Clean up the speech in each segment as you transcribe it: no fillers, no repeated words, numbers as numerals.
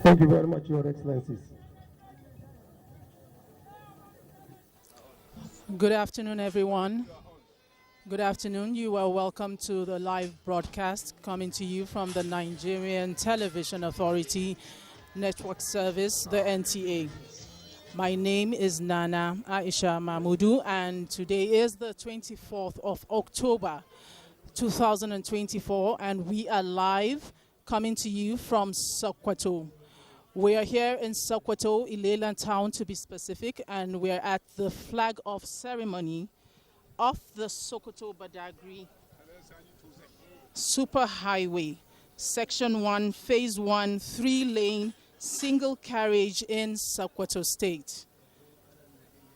Thank you very much, Your Excellencies. Good afternoon, everyone. Good afternoon. You are welcome to the live broadcast coming to you from the Nigerian Television Authority Network Service, the NTA. My name is Nana Aisha Mahmudu, and today is the 24th of October, 2024, and we are live coming to you from Sokoto. We are here in Sokoto, Illela town to be specific, and we are at the flag off ceremony of the Sokoto Badagry Super Highway, Section 1, Phase 1, 3-lane, single carriage in Sokoto State.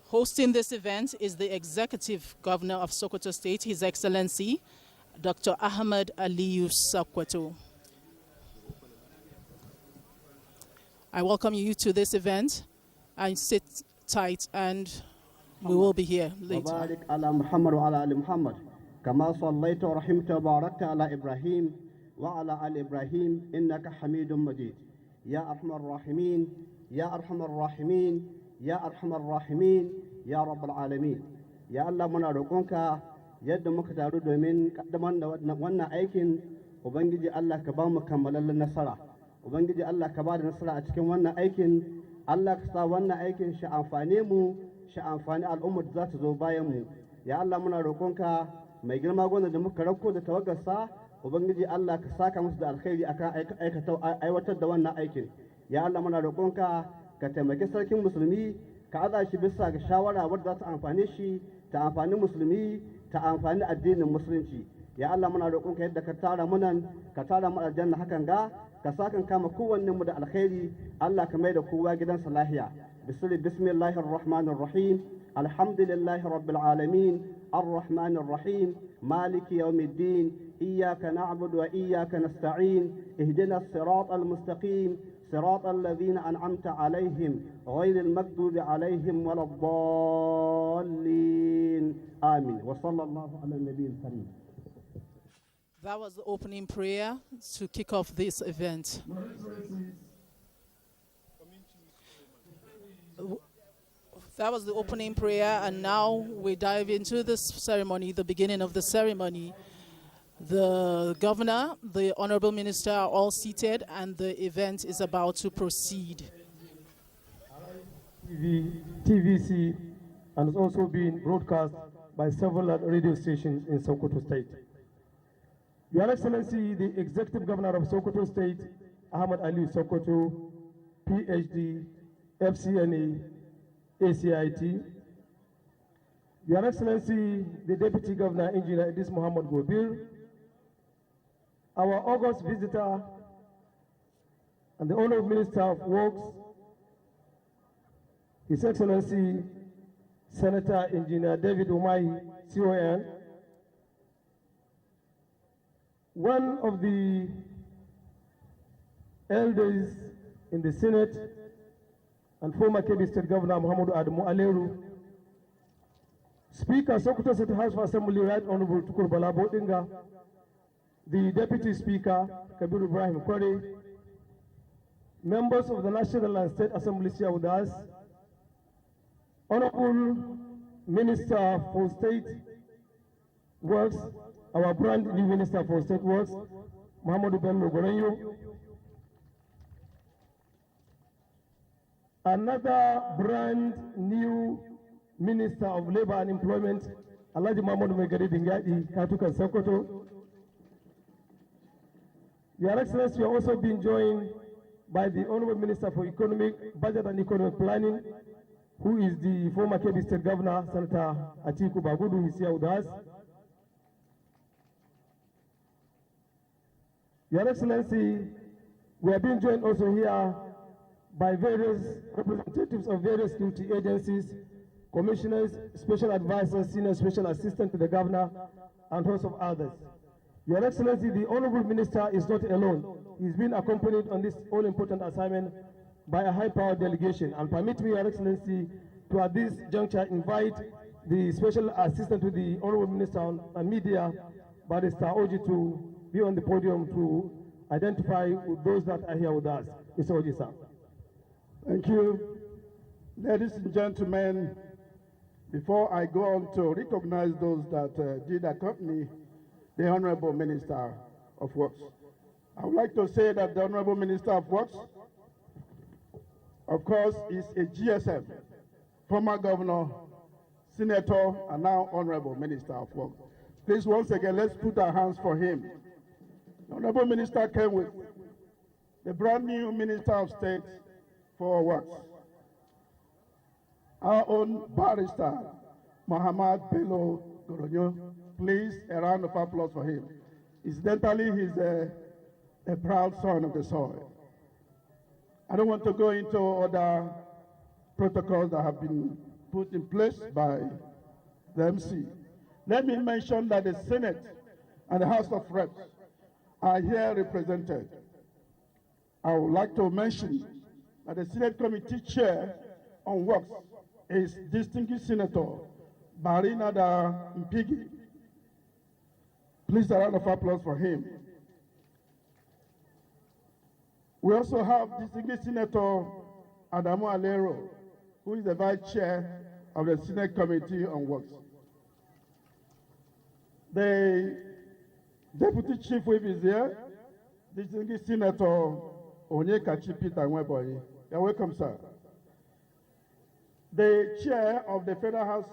Hosting this event is the Executive Governor of Sokoto State, His Excellency, Dr. Ahmed Aliyu Sokoto. I welcome you to this event, and sit tight, and we will be here later. وبارك على محمد وعلى آل محمد كما صليت ورحمت وباركت على إبراهيم وعلى آل إبراهيم إنك حميد مجيد يا أرحم الراحمين يا أرحم الراحمين يا أرحم الراحمين يا رب العالمين يا الله منا roƙonka yadda muka taru domin kaddamar da wannan aikin ubangiji Allah ka ba mu kammalallen nasara ubangiji Allah ka ba da nasara a cikin wannan aikin Allah ka sa wannan aikin shi amfane mu shi amfani al'ummar da za ta zo bayan mu ya Allah muna roƙonka mai girma gwamnati da muka rauko da tawagarsa ubangiji Allah ka saka musu da alkhairi akan aiwatar da wannan aikin ya Allah muna roƙonka ka taimaki sarkin musulmi ka aza shi bisa ga shawara wadda za ta amfane shi ta amfani musulmi ta amfani addinin musulunci ya Allah muna roƙonka yadda ka tara mu nan ka tara mu aljanna hakan ga ka sakan kama kowannen mu da alkhairi Allah ka mai da kowa gidansa lahiya bismillahir rahmanir rahim alhamdulillahi rabbil alamin arrahmanir rahim maliki yawmiddin iyyaka na'budu wa iyyaka nasta'in ihdinas siratal mustaqim صراط الذين أنعمت عليهم غير المغضوب عليهم ولا الضالين آمين وصلى الله على النبي الكريم. That was the opening prayer to kick off this event. That was the opening prayer, and now we dive into this ceremony, the beginning of the ceremony. The governor, the honorable minister are all seated, and the event is about to proceed. TVC, and is also being broadcast by several radio stations in Sokoto State. Your Excellency, the Executive Governor of Sokoto State, Ahmed Ali Sokoto, PhD, FCNA, ACIT. Your Excellency, the Deputy Governor, Engineer Idris Muhammad Gobir, our August visitor and the Honorable Minister of Works, His Excellency Senator Engineer David Umahi, CON, one of the elders in the Senate and former Kebbi State Governor Muhammadu Adamu Aleru, Speaker Sokoto State House of Assembly Right Honorable Tukur Bala Bodinga, the Deputy Speaker, Kabir Ibrahim Kwari, members of the National and State Assemblies here with us, Honorable Minister for State Works, our brand new Minister for State Works, Muhammadu Bello Gorenyo, another brand new Minister of Labor and Employment, Alhaji Muhammadu Megari Dingadi, Katukan Sokoto. Your Excellency, we are also being joined by the Honorable Minister for Economic, Budget and Economic Planning, who is the former Kebbi State Governor, Senator Atiku Bagudu, is here with us. Your Excellency, we are being joined also here by various representatives of various security agencies, commissioners, special advisors, senior special assistant to the governor, and host of others. Your Excellency, the Honorable Minister is not alone. He's been accompanied on this all-important assignment by a high-powered delegation. And permit me, Your Excellency, to at this juncture invite the Special Assistant to the Honorable Minister on Media, Barrister Oji, to be on the podium to identify those that are here with us. Mr. Odisa. Thank you. Ladies and gentlemen, before I go on to recognize those that did accompany the Honorable Minister of Works, I would like to say that the Honorable Minister of Works, of course, is a GSM, former governor, senator, and now Honorable Minister of Works. Please, once again, let's put our hands for him. The Honorable Minister came with the brand new Minister of State for Works, our own barrister, Muhammad Bello Goronyo. Please, a round of applause for him. Incidentally, he's a proud son of the soil. I don't want to go into other protocols that have been put in place by the MC. Let me mention that the Senate and the House of Reps are here represented. I would like to mention that the Senate Committee Chair on Works is distinguished Senator Barinada Mpigi. Please, a round of applause for him. We also have distinguished Senator Adamu Alero, who is the Vice Chair of the Senate Committee on Works. The Deputy Chief Whip is here, distinguished Senator Onyekachi Peter Nweboyi. You're welcome, sir. The Chair of the Federal House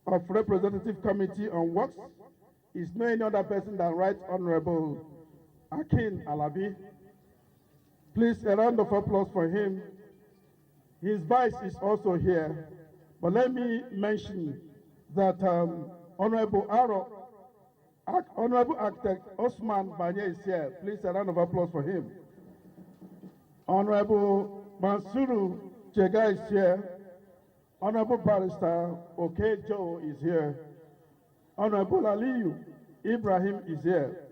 of Representative Committee on Works is no any other person than Right Honorable Akin Alabi. Please, a round of applause for him. His vice is also here. But let me mention that Honorable Architect Osman Banye is here. Please, a round of applause for him. Honorable Mansuru Chega is here. Honorable Barrister Okejo is here. Honorable Aliyu Ibrahim is here.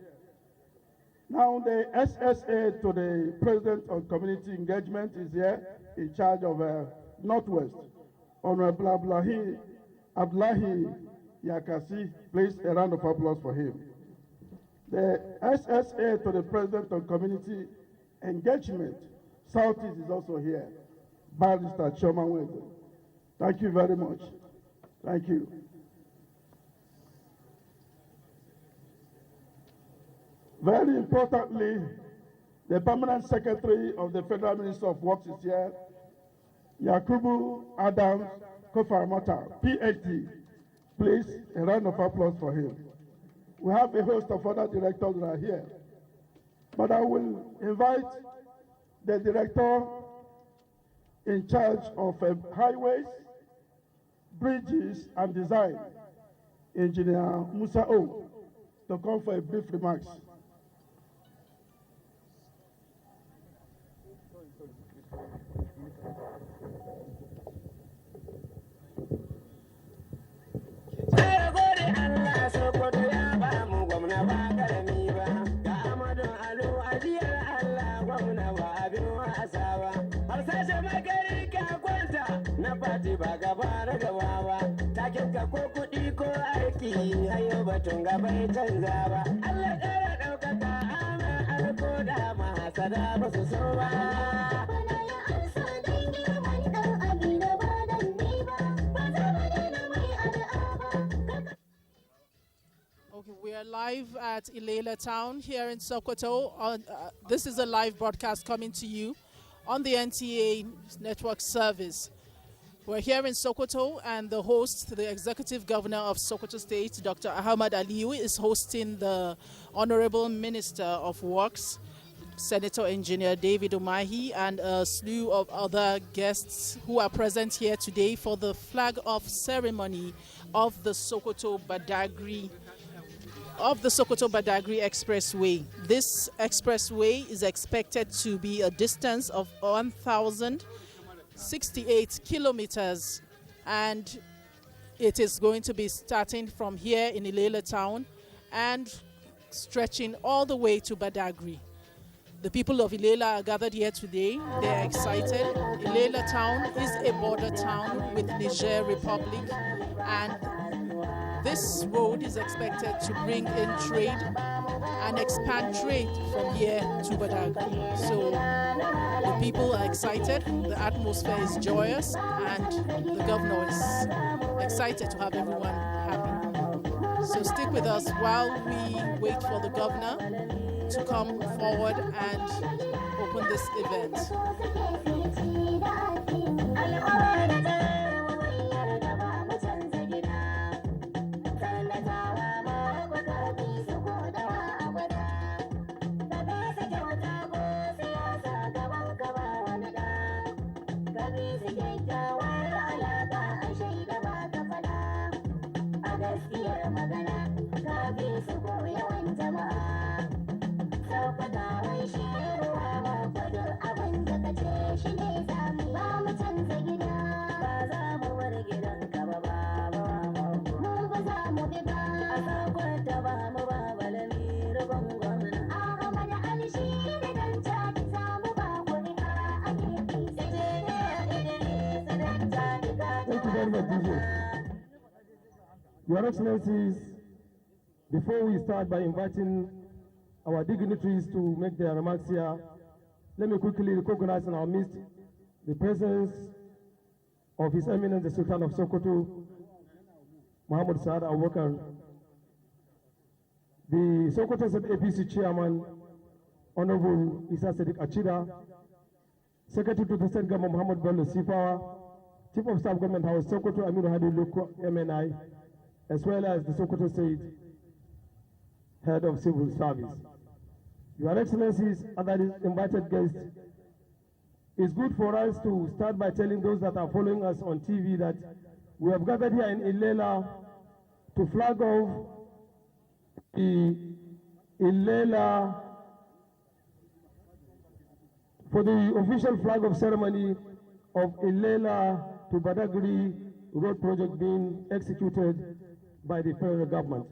Now the SSA to the President of Community Engagement is here in charge of Northwest. Honorable Abdullahi Yakasi, please, a round of applause for him. The SSA to the President of Community Engagement, Southeast is also here. Barrister Choma Weze. Thank you very much. Thank you. Very importantly, the Permanent Secretary of the Federal Minister of Works is here, Yakubu Adams Kofaramota, PhD. Please, a round of applause for him. We have a host of other directors that are here, but I will invite the director in charge of highways, bridges, and design, Engineer Musa O, to come for a brief remarks. Okay, we are live at Illela town here in Sokoto. This is a live broadcast coming to you on the NTA network service. We're here in Sokoto, and the host, the executive governor of Sokoto State, Dr. Ahmad Aliyu, is hosting the Honorable Minister of Works, Senator Engineer David Umahi, and a slew of other guests who are present here today for the flag-off ceremony of the Sokoto Badagry Expressway. This expressway is expected to be a distance of 1,068 kilometers, and it is going to be starting from here in Illela town and stretching all the way to Badagry. The people of Illela are gathered here today. They are excited. Illela town is a border town with Niger Republic, and this road is expected to bring in trade and expand trade from here to Badagry. So the people are excited, the atmosphere is joyous, and the governor is excited to have everyone happy. So stick with us while we wait for the governor to come forward and open this event. Your Excellencies, before we start by inviting our dignitaries to make their remarks here, let me quickly recognize in our midst the presence of His Eminence the Sultan of Sokoto, Muhammad Saad Abubakar, the Sokoto State APC Chairman, Honorable Isa Sadiq Achida, Secretary to the State Government Muhammad Bello Sifawa, Chief of Staff Government House Sokoto Aminu Hadi Loko MNI, as well as the Sokoto State Head of Civil Service. Your Excellencies, other invited guests, it's good for us to start by telling those that are following us on TV that we have gathered here in Illela to flag off the Illela for the official flag off ceremony of Illela to Badagry road project being executed by the federal government.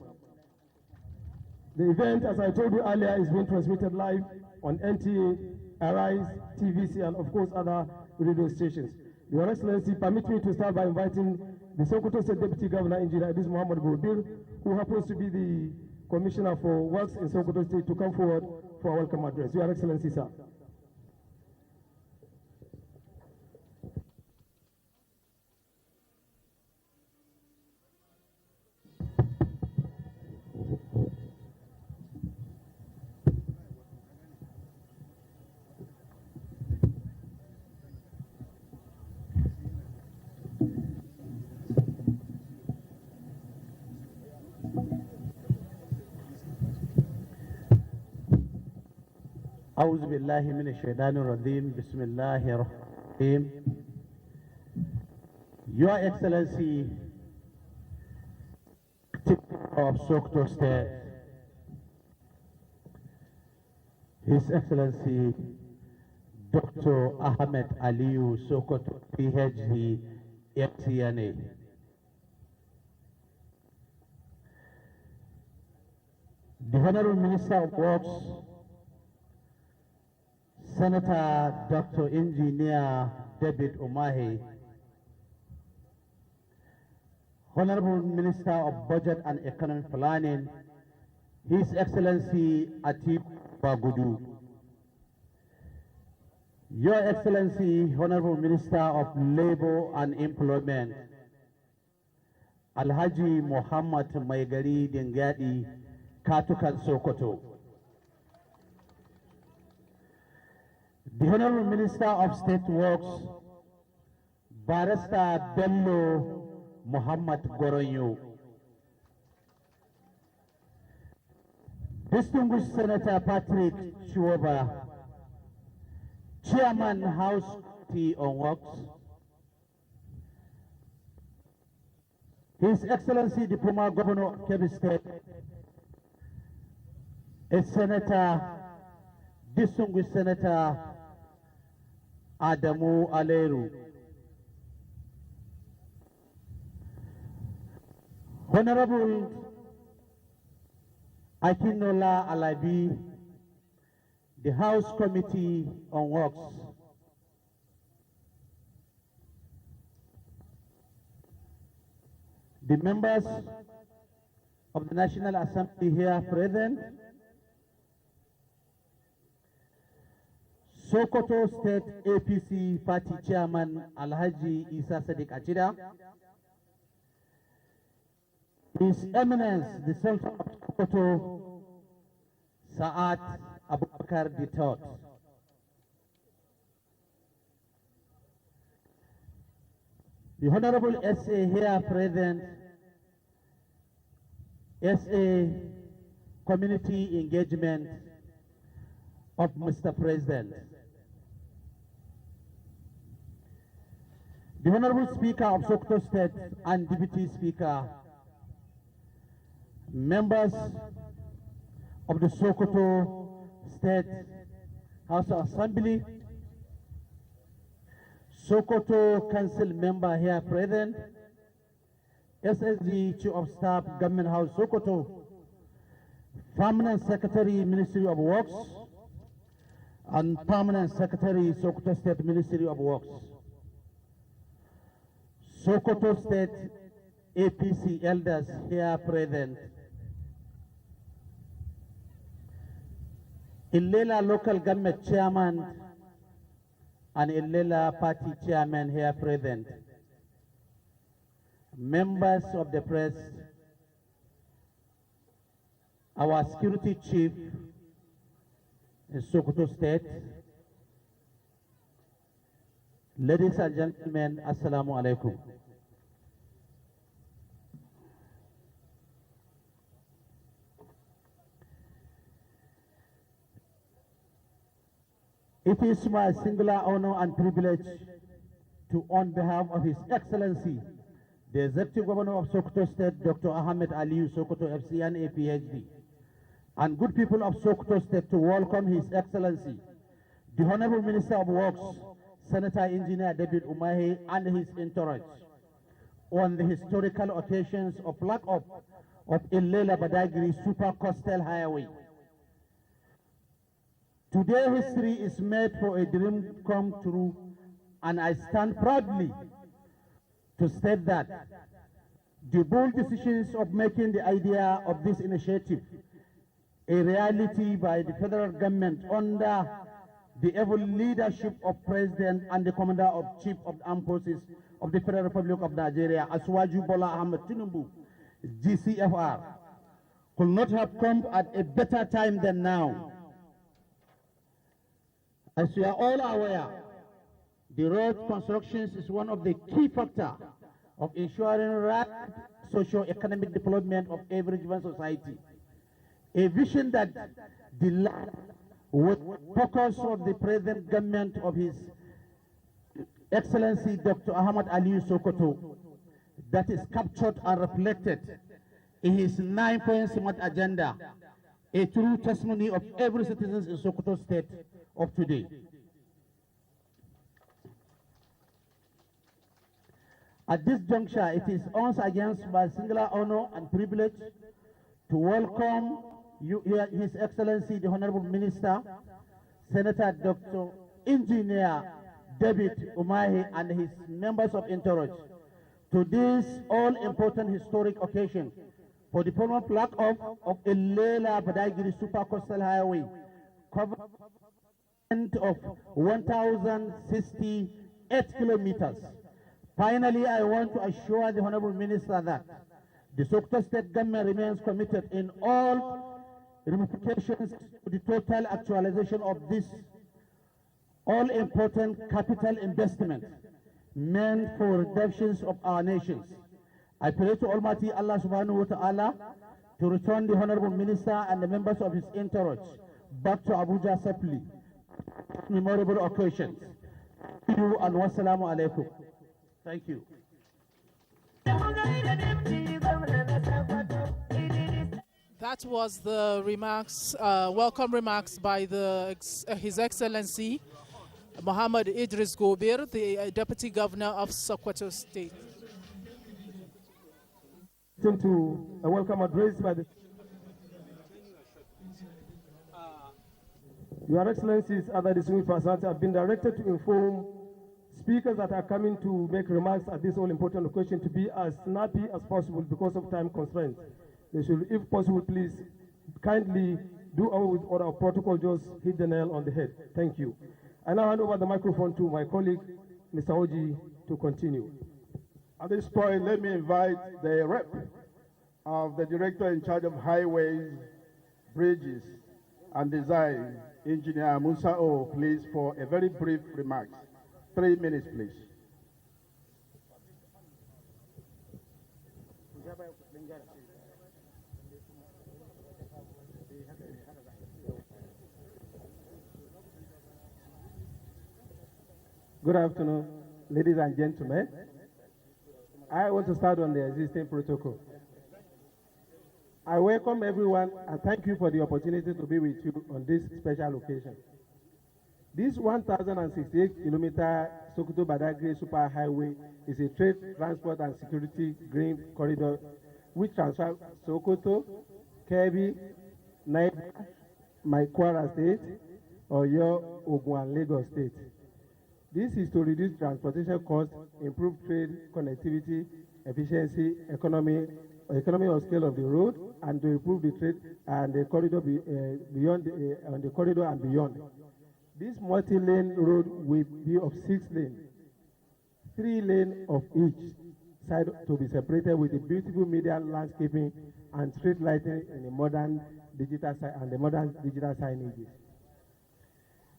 The event, as I told you earlier, is being transmitted live on NTA, Arise, TVC, and of course other radio stations. Your Excellency, permit me to start by inviting the Sokoto State Deputy Governor, Engineer Idris Muhammad Godir, who happens to be the Commissioner for Works in Sokoto State, to come forward for a welcome address. Your Excellency, sir. أعوذ بالله من الشيطان الرجيم بسم الله الرحمن الرحيم. Your Excellency, of Sokoto State, His Excellency Dr. Ahmed Aliyu Sokoto, PhD, NTA, the Honorable Minister of Works, Senator Dr. Engineer David Umahi, Honorable Minister of Budget and Economic Planning, His Excellency Atiku Bagudu, Your Excellency Honorable Minister of Labor and Employment, Alhaji Muhammad Maigari Dengadi Katukan Sokoto, the Honorable Minister of State Works, Barrister Bello Muhammad Goronyo, Distinguished Senator Patrick Chiwoba, Chairman House Committee on Works, His Excellency the former Governor of Kebbi State, a Senator, Distinguished Senator Adamu Aleru, Honorable Akinola Alabi, the House Committee on Works, the members of the National Assembly here present, Sokoto State APC Party Chairman Alhaji Isa Sadiq Achida, His Eminence the Sultan of Sokoto Saad Abubakar III, the Honorable SA here present, SA Community Engagement of Mr. President, the Honorable Speaker of Sokoto State and Deputy Speaker, members of the Sokoto State House of Assembly, Sokoto Council member here present, SSG Chief of Staff, Government House Sokoto, Permanent Secretary, Ministry of Works, and Permanent Secretary, Sokoto State Ministry of Works. Sokoto State APC elders here present. Illela Local Government Chairman and Illela Party Chairman here present. Members of the press, our security chief in Sokoto State, ladies and gentlemen, Assalamu alaikum. It is my singular honor and privilege to, on behalf of His Excellency, the Executive Governor of Sokoto State, Dr. Ahmed Aliyu Sokoto FCNA PhD, and good people of Sokoto State, to welcome His Excellency, the Honorable Minister of Works, Senator Engineer David Umahi, and his entourage, on the historical occasions of flag-off of Illela Badagry Super Coastal Highway. Today history is made for a dream come true, and I stand proudly to state that the bold decisions of making the idea of this initiative a reality by the federal government under the able leadership of President and the Commander of Chief of the Armed Forces of the Federal Republic of Nigeria, Asiwaju Bola Ahmed Tinubu, GCFR, could not have come at a better time than now. As we are all aware, the road constructions is one of the key factors of ensuring rapid socio-economic development of every given society. A vision that the with focus of the present government of His Excellency Dr. Ahmed Aliyu Sokoto, that is captured and reflected in his 9-point smart agenda, a true testimony of every citizen in Sokoto State of today. At this juncture, it is once again my singular honor and privilege to welcome His Excellency the Honorable Minister, Senator Dr. Engineer David Umahi, and his members of entourage to this all-important historic occasion for the formal flag-off of Illela Badagry Super Coastal Highway, covering of 1,068 kilometers. Finally, I want to assure the Honorable Minister that the Sokoto State government remains committed in all ramifications to the total actualization of this all-important capital investment meant for redemptions of our nations. I pray to Almighty Allah subhanahu wa ta'ala to return the Honorable Minister and the members of his entourage back to Abuja safely. Memorable occasions. Thank you and wassalamu alaikum. Thank you. That was the remarks, welcome remarks by His Excellency Muhammad Idris Gobir, the Deputy Governor of Sokoto State. To a welcome address by the Your Excellencies, other distinguished persons have been directed to inform speakers that are coming to make remarks at this all-important occasion to be as snappy as possible because of time constraints. They should, if possible, please kindly do away with order of protocol, just hit the nail on the head. Thank you. I now hand over the microphone to my colleague, Mr. Oji, to continue. At this point, let me invite the rep of the director in charge of highways, bridges, and design, Engineer Musa O, please, for a very brief remarks. 3 minutes, please. Good afternoon, ladies and gentlemen. I want to start on the existing protocol. I welcome everyone and thank you for the opportunity to be with you on this special occasion. This 1,068-kilometer Sokoto Badagry superhighway is a trade, transport, and security green corridor which transfers Sokoto, Kebbi, Niger, Kwara State, Oyo, Ogun, and Lagos State. This is to reduce transportation costs, improve trade connectivity, efficiency, economy of scale of the road, and to improve the trade and the corridor beyond on the corridor and beyond. This multi-lane road will be of 6 lanes, 3 lanes of each side to be separated with a beautiful median landscaping and street lighting in the modern digital signages.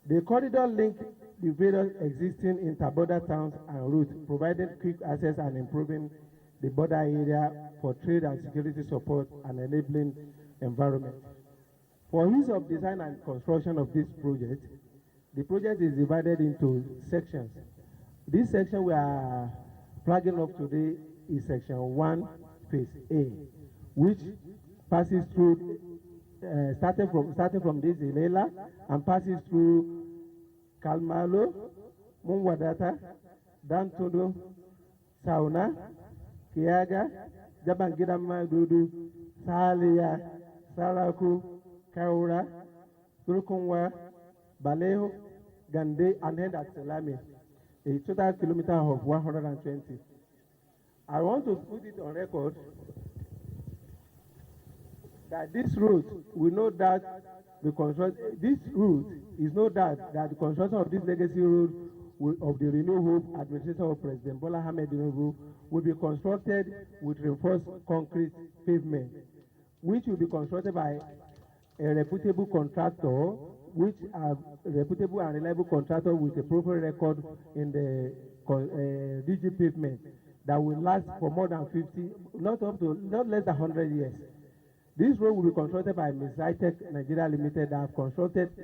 The corridor links the various existing inter-border towns and routes, providing quick access and improving the border area for trade and security support and enabling environment. For ease of design and construction of this project, the project is divided into sections. This section we are flagging up today is section 1, phase A, which passes through starting from this Illela and passes through Kalmalo, Mungwadata, Dantodo, Sauna, Kiaga, Jabangidama Dudu, Salia, Saraku, Kaura, Turkunwa, Baleho, Gande, and then at Salami, a total kilometer of 120. I want to put it on record that this route, we know that the construction of this legacy road of the Renew Hope administration of President Bola Ahmed Tinubu will be constructed with reinforced concrete pavement, which will be constructed by a reputable contractor, which are reputable and reliable contractor with a proper record in the DG pavement that will last for more than 50, not less than 100 years. This road will be constructed by Ms. Hightech Nigeria Limited that have constructed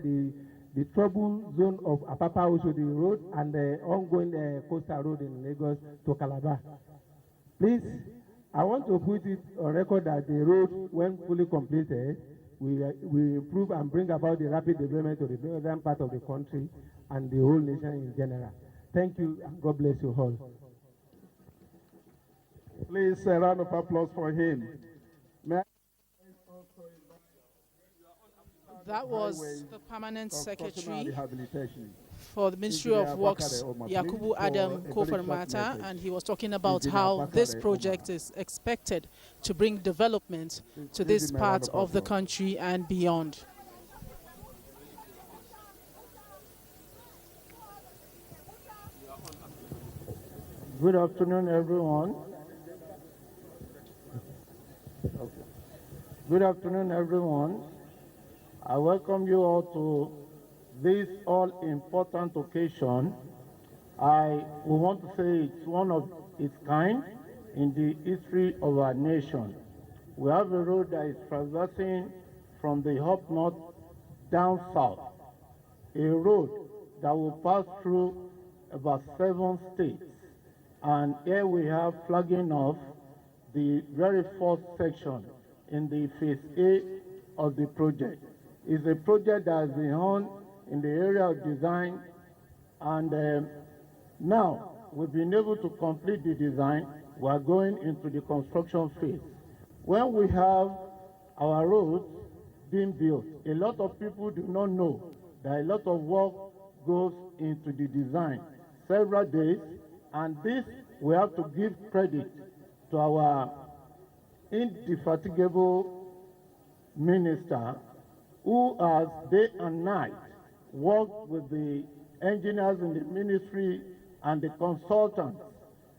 the trouble zone of Apapa Oshodi Road and the ongoing coastal road in Lagos to Calabar. Please, I want to put it on record that the road, when fully completed, will improve and bring about the rapid development of the northern part of the country and the whole nation in general. Thank you, and God bless you all. Please, a round of applause for him. That was the permanent secretary for the Ministry of Works, Yakubu Adam Kofarmata, and he was talking about how this project is expected to bring development to this part of the country and beyond. Good afternoon, everyone. Good afternoon, everyone. I welcome you all to this all-important occasion. We want to say it's one of its kind in the history of our nation. We have a road that is traversing from the up north down south, a road that will pass through about 7 states. And here we have flagging off the very first section in the phase A of the project. It's a project that has been on in the area of design, and now we've been able to complete the design. We are going into the construction phase. When we have our roads being built, a lot of people do not know that a lot of work goes into the design, several days, and this we have to give credit to our indefatigable minister, who has day and night worked with the engineers in the ministry and the consultants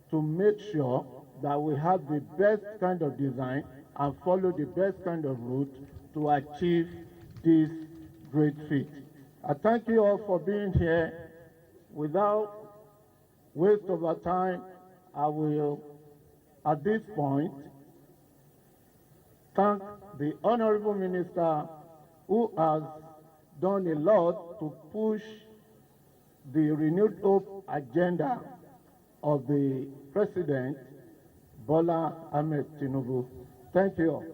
to make sure that we have the best kind of design and follow the best kind of route to achieve this great feat. I thank you all for being here. Without waste of our time, I will, at this point, thank the Honorable Minister who has done a lot to push the renewed hope agenda of the President, Bola Ahmed Tinubu. Thank you all.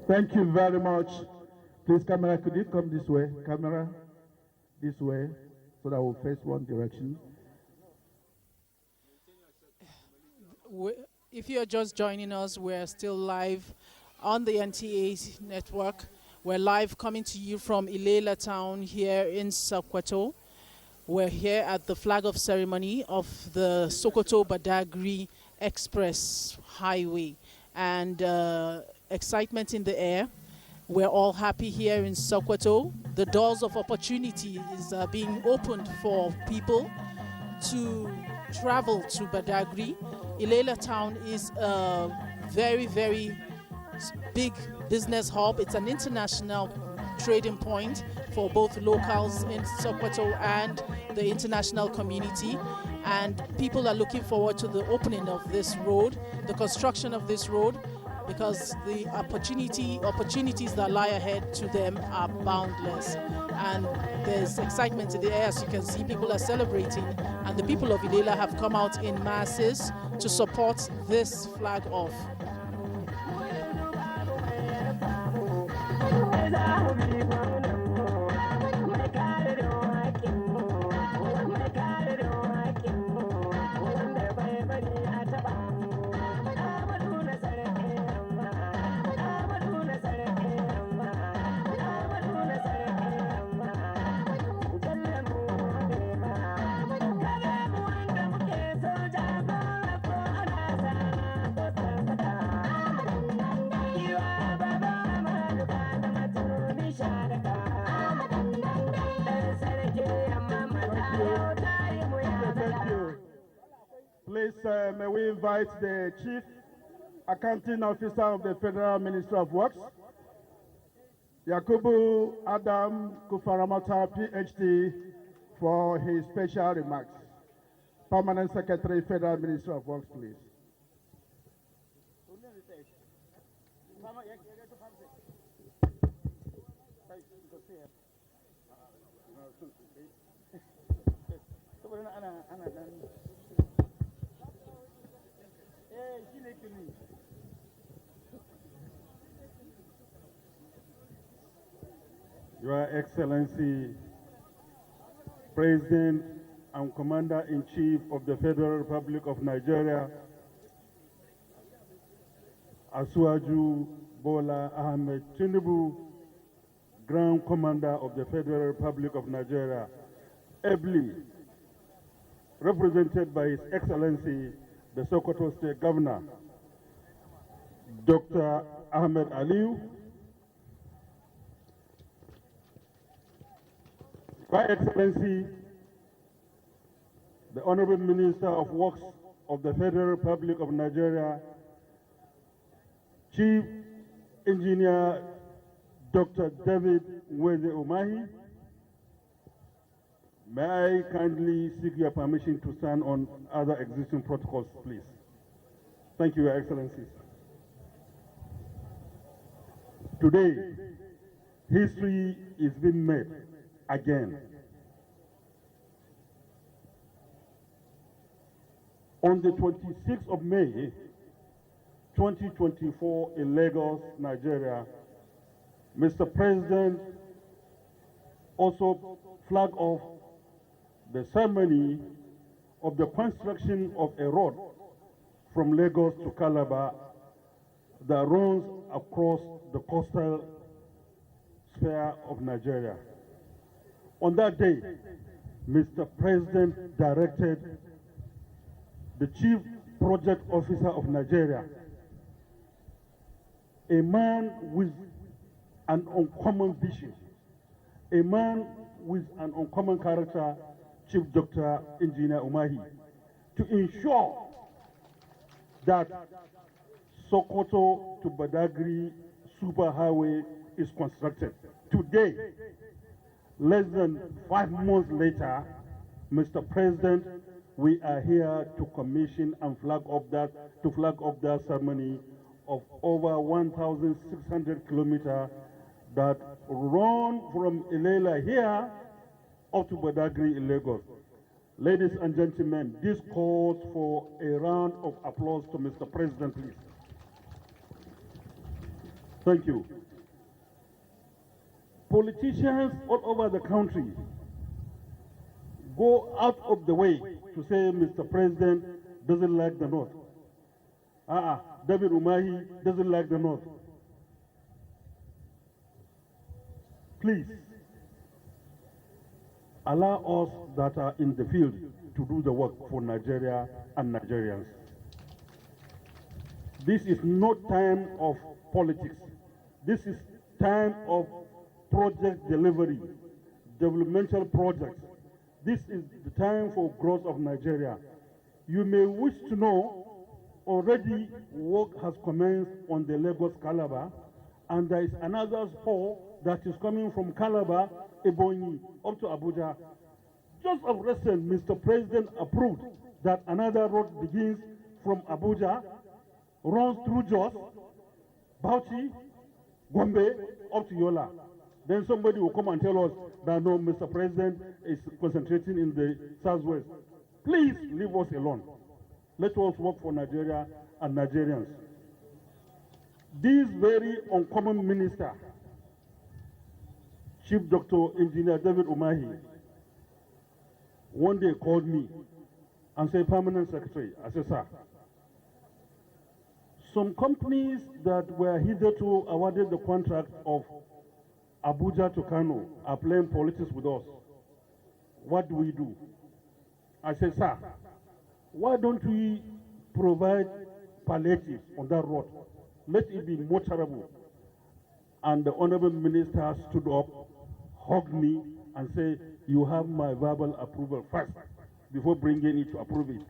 Thank you very much. Please, camera, could you come this way? Camera, this way, so that we'll face one direction. If you're just joining us, we're still live on the NTA network. We're live coming to you from Illela town here in Sokoto. We're here at the flag off ceremony of the Sokoto Badagry Express Highway, and excitement in the air. We're all happy here in Sokoto. The doors of opportunity is being opened for people to travel to Badagry. Illela town is a very, very big business hub. It's an international trading point for both locals in Sokoto and the international community. And people are looking forward to the opening of this road, the construction of this road, because the opportunities that lie ahead to them are boundless. And there's excitement in the air. As you can see, people are celebrating, and the people of Illela have come out in masses to support this flag off. Please, may we invite the Chief Accounting Officer of the Federal Ministry of Works, Yakubu Adam Kufaramata, PhD, for his special remarks. Permanent Secretary, Federal Ministry of Works, please. Your Excellency, President and Commander-in-Chief of the Federal Republic of Nigeria, Asuwaju Bola Ahmed Tinubu, Grand Commander of the Federal Republic of Nigeria, ably represented by His Excellency, the Sokoto State Governor, Dr. Ahmed Aliu, Your Excellency, the Honorable Minister of Works of the Federal Republic of Nigeria, Chief Engineer Dr. David Nweze Umahi, may I kindly seek your permission to stand on other existing protocols, please. Thank you, Your Excellencies. Today, history is being made again. On the 26th of May, 2024 in Lagos, Nigeria, Mr. President also flagged off the ceremony of the construction of a road from Lagos to Calabar that runs across the coastal sphere of Nigeria. On that day, Mr. President directed the Chief Project Officer of Nigeria, a man with an uncommon vision, a man with an uncommon character, Chief Dr. Engineer Umahi, to ensure that Sokoto to Badagry superhighway is constructed. Today, less than 5 months later, Mr. President, we are here to commission and flag off that ceremony of over 1,600 kilometers that run from Illela here up to Badagry in Lagos. Ladies and gentlemen, this calls for a round of applause to Mr. President, please. Thank you. Politicians all over the country go out of the way to say Mr. President doesn't like the North. David Umahi doesn't like the North. Please, allow us that are in the field to do the work for Nigeria and Nigerians. This is not time of politics. This is time of project delivery, developmental projects. This is the time for growth of Nigeria. You may wish to know, already work has commenced on the Lagos-Calabar, and there is another spur that is coming from Calabar, Ebonyi, up to Abuja. Just of recent, Mr. President approved that another road begins from Abuja, runs through Jos, Bauchi, Gombe, up to Yola. Then somebody will come and tell us that no, Mr. President is concentrating in the southwest. Please leave us alone. Let us work for Nigeria and Nigerians. This very uncommon minister, Chief Dr. Engineer David Umahi, one day called me and said, Permanent Secretary. I said, sir, some companies that were hitherto awarded the contract of Abuja to Kano are playing politics with us. What do we do? I said, sir, why don't we provide palliatives on that road? Let it be more terrible. And the Honorable Minister stood up, hugged me, and said, you have my verbal approval first before bringing it to approve it.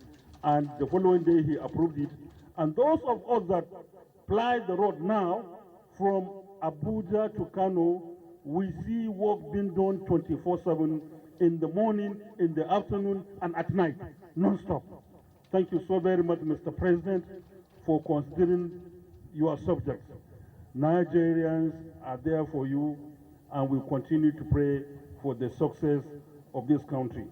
And the following day, he approved it. And those of us that ply the road now, from Abuja to Kano, we see work being done 24/7, in the morning, in the afternoon, and at night, non-stop. Thank you so very much, Mr. President, for considering your subjects. Nigerians are there for you, and we continue to pray for the success of this country.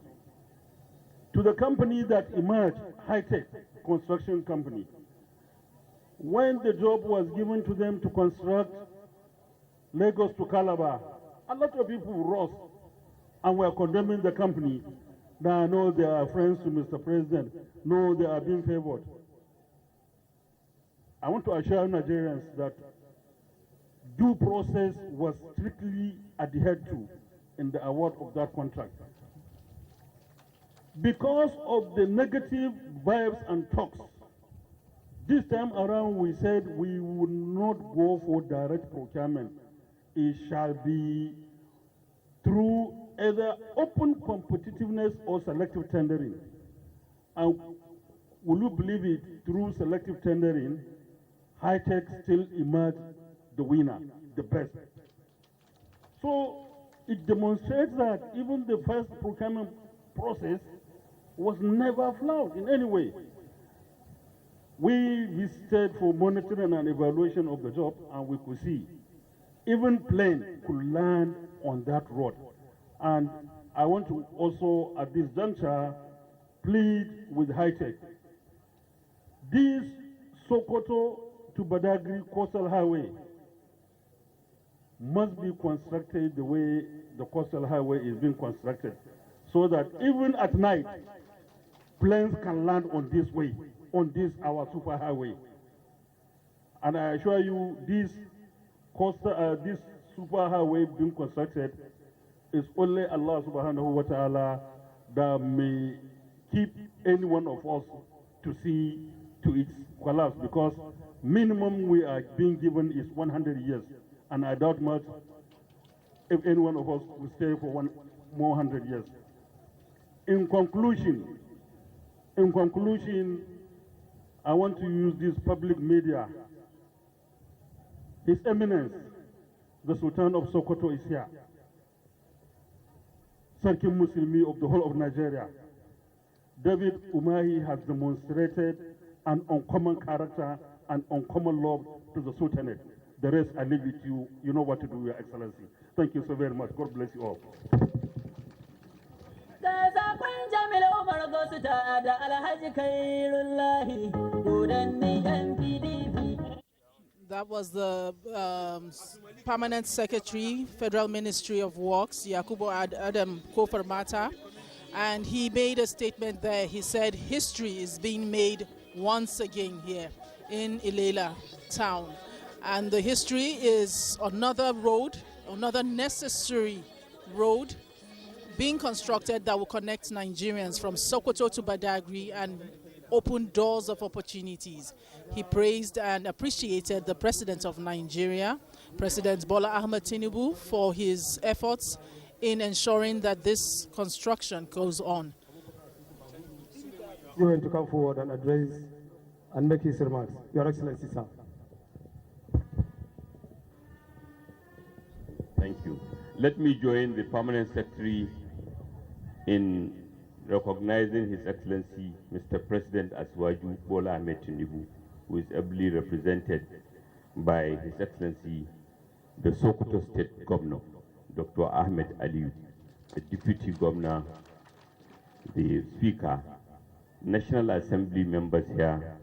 To the company that emerged, high-tech construction company, when the job was given to them to construct Lagos to Calabar, a lot of people rose and were condemning the company. Now, no, they are friends to Mr. President. No, they are being favored. I want to assure Nigerians that due process was strictly adhered to in the award of that contract. Because of the negative vibes and talks, this time around we said we would not go for direct procurement. It shall be through either open competitiveness or selective tendering. And will you believe it, through selective tendering, high-tech still emerged the winner, the best. So it demonstrates that even the first procurement process was never flawed in any way. We visited for monitoring and evaluation of the job, and we could see even plane could land on that road. And I want to also, at this juncture, plead with high-tech. This Sokoto to Badagry coastal highway must be constructed the way the coastal highway is being constructed, so that even at night, planes can land on this way, on this our super highway. And I assure you, this super highway being constructed is only Allah subhanahu wa ta'ala that may keep any one of us to see to its collapse, because minimum we are being given is 100 years. And I doubt much if any one of us will stay for more 100 years. In conclusion, I want to use this public media. His Eminence, the Sultan of Sokoto is here. Sarkin Muslimi of the whole of Nigeria. David Umahi has demonstrated an uncommon character and uncommon love to the Sultanate. The rest I leave it to you. You know what to do, Your Excellency. Thank you so very much. God bless you all. That was the Permanent Secretary, Federal Ministry of Works, Yakubu Adam Kofarmata, and he made a statement there. He said history is being made once again here in Illela town. And the history is another road, another necessary road being constructed that will connect Nigerians from Sokoto to Badagry and open doors of opportunities. He praised and appreciated the President of Nigeria, President Bola Ahmed Tinubu, for his efforts in ensuring that this construction goes on. You're going to come forward and address and make his remarks. Your Excellency, sir. Thank you. Let me join the Permanent Secretary in recognizing His Excellency, Mr. President Asiwaju Bola Ahmed Tinubu, who is ably represented by His Excellency, the Sokoto State Governor, Dr. Ahmed Aliyu, the Deputy Governor, the Speaker, National Assembly members here,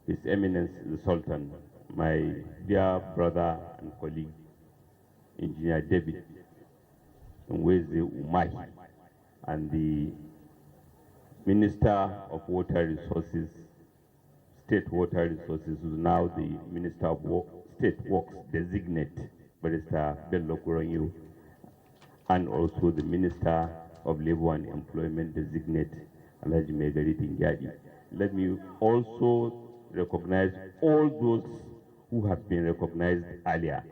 His Eminence the Sultan, my dear brother and colleague, Engineer David Nweze Umahi, and the Minister of Water Resources, State Water Resources, who is now the Minister of State Works designate, Barrister Bello Kuranyu, and also the Minister of Labor and Employment designate, Alhaji Megari Tingyadi. Let me also recognize all those who have been recognized earlier,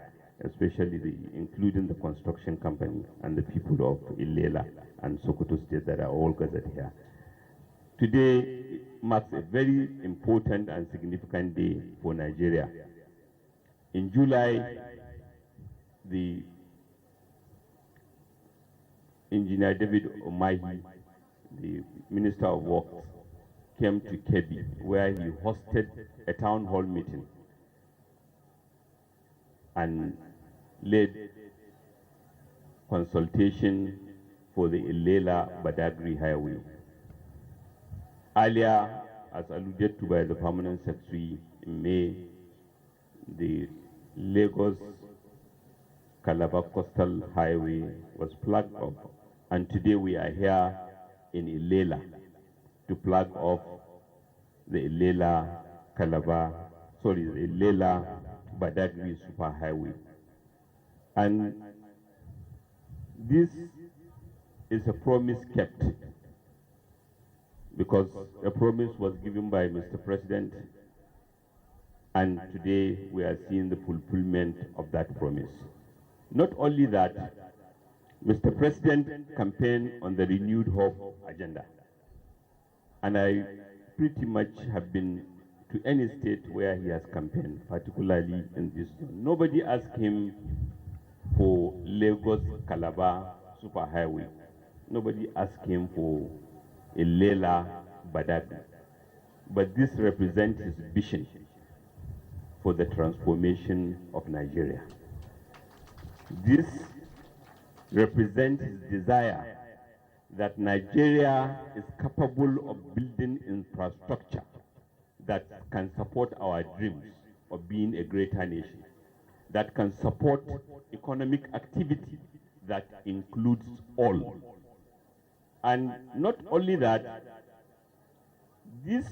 especially including the construction company and the people of Illela and Sokoto State that are all gathered here. Today marks a very important and significant day for Nigeria. In July, the Engineer David Umahi, the Minister of Works, came to Kebbi, where he hosted a town hall meeting and led consultation for the Illela Badagry Highway. Earlier, as alluded to by the Permanent Secretary, in May, the Lagos-Calabar Coastal Highway was plugged off, and today we are here in Illela to plug off the Illela-Badagry Superhighway. And this is a promise kept, because a promise was given by Mr. President, and today we are seeing the fulfillment of that promise. Not only that, Mr. President campaigned on the renewed hope agenda, and I pretty much have been to any state where he has campaigned, particularly in this zone. Nobody asked him for Lagos-Calabar Superhighway. Nobody asked him for Illela-Badagry. But this represents his vision for the transformation of Nigeria. This represents his desire that Nigeria is capable of building infrastructure that can support our dreams of being a greater nation, that can support economic activity that includes all. And not only that, these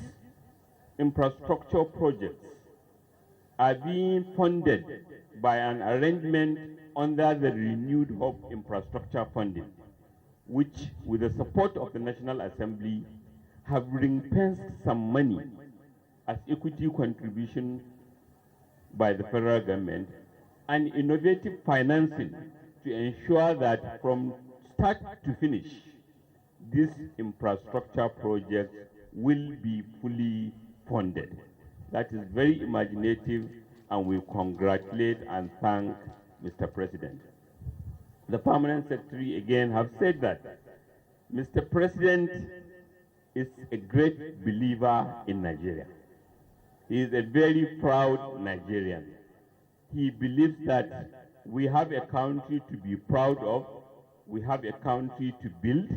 infrastructure projects are being funded by an arrangement under the Renewed Hope Infrastructure Funding, which, with the support of the National Assembly, have ring-fenced some money as equity contribution by the federal government and innovative financing to ensure that from start to finish, this infrastructure project will be fully funded. That is very imaginative, and we congratulate and thank Mr. President. The Permanent Secretary again have said that Mr. President is a great believer in Nigeria. He is a very proud Nigerian. He believes that we have a country to be proud of, we have a country to build,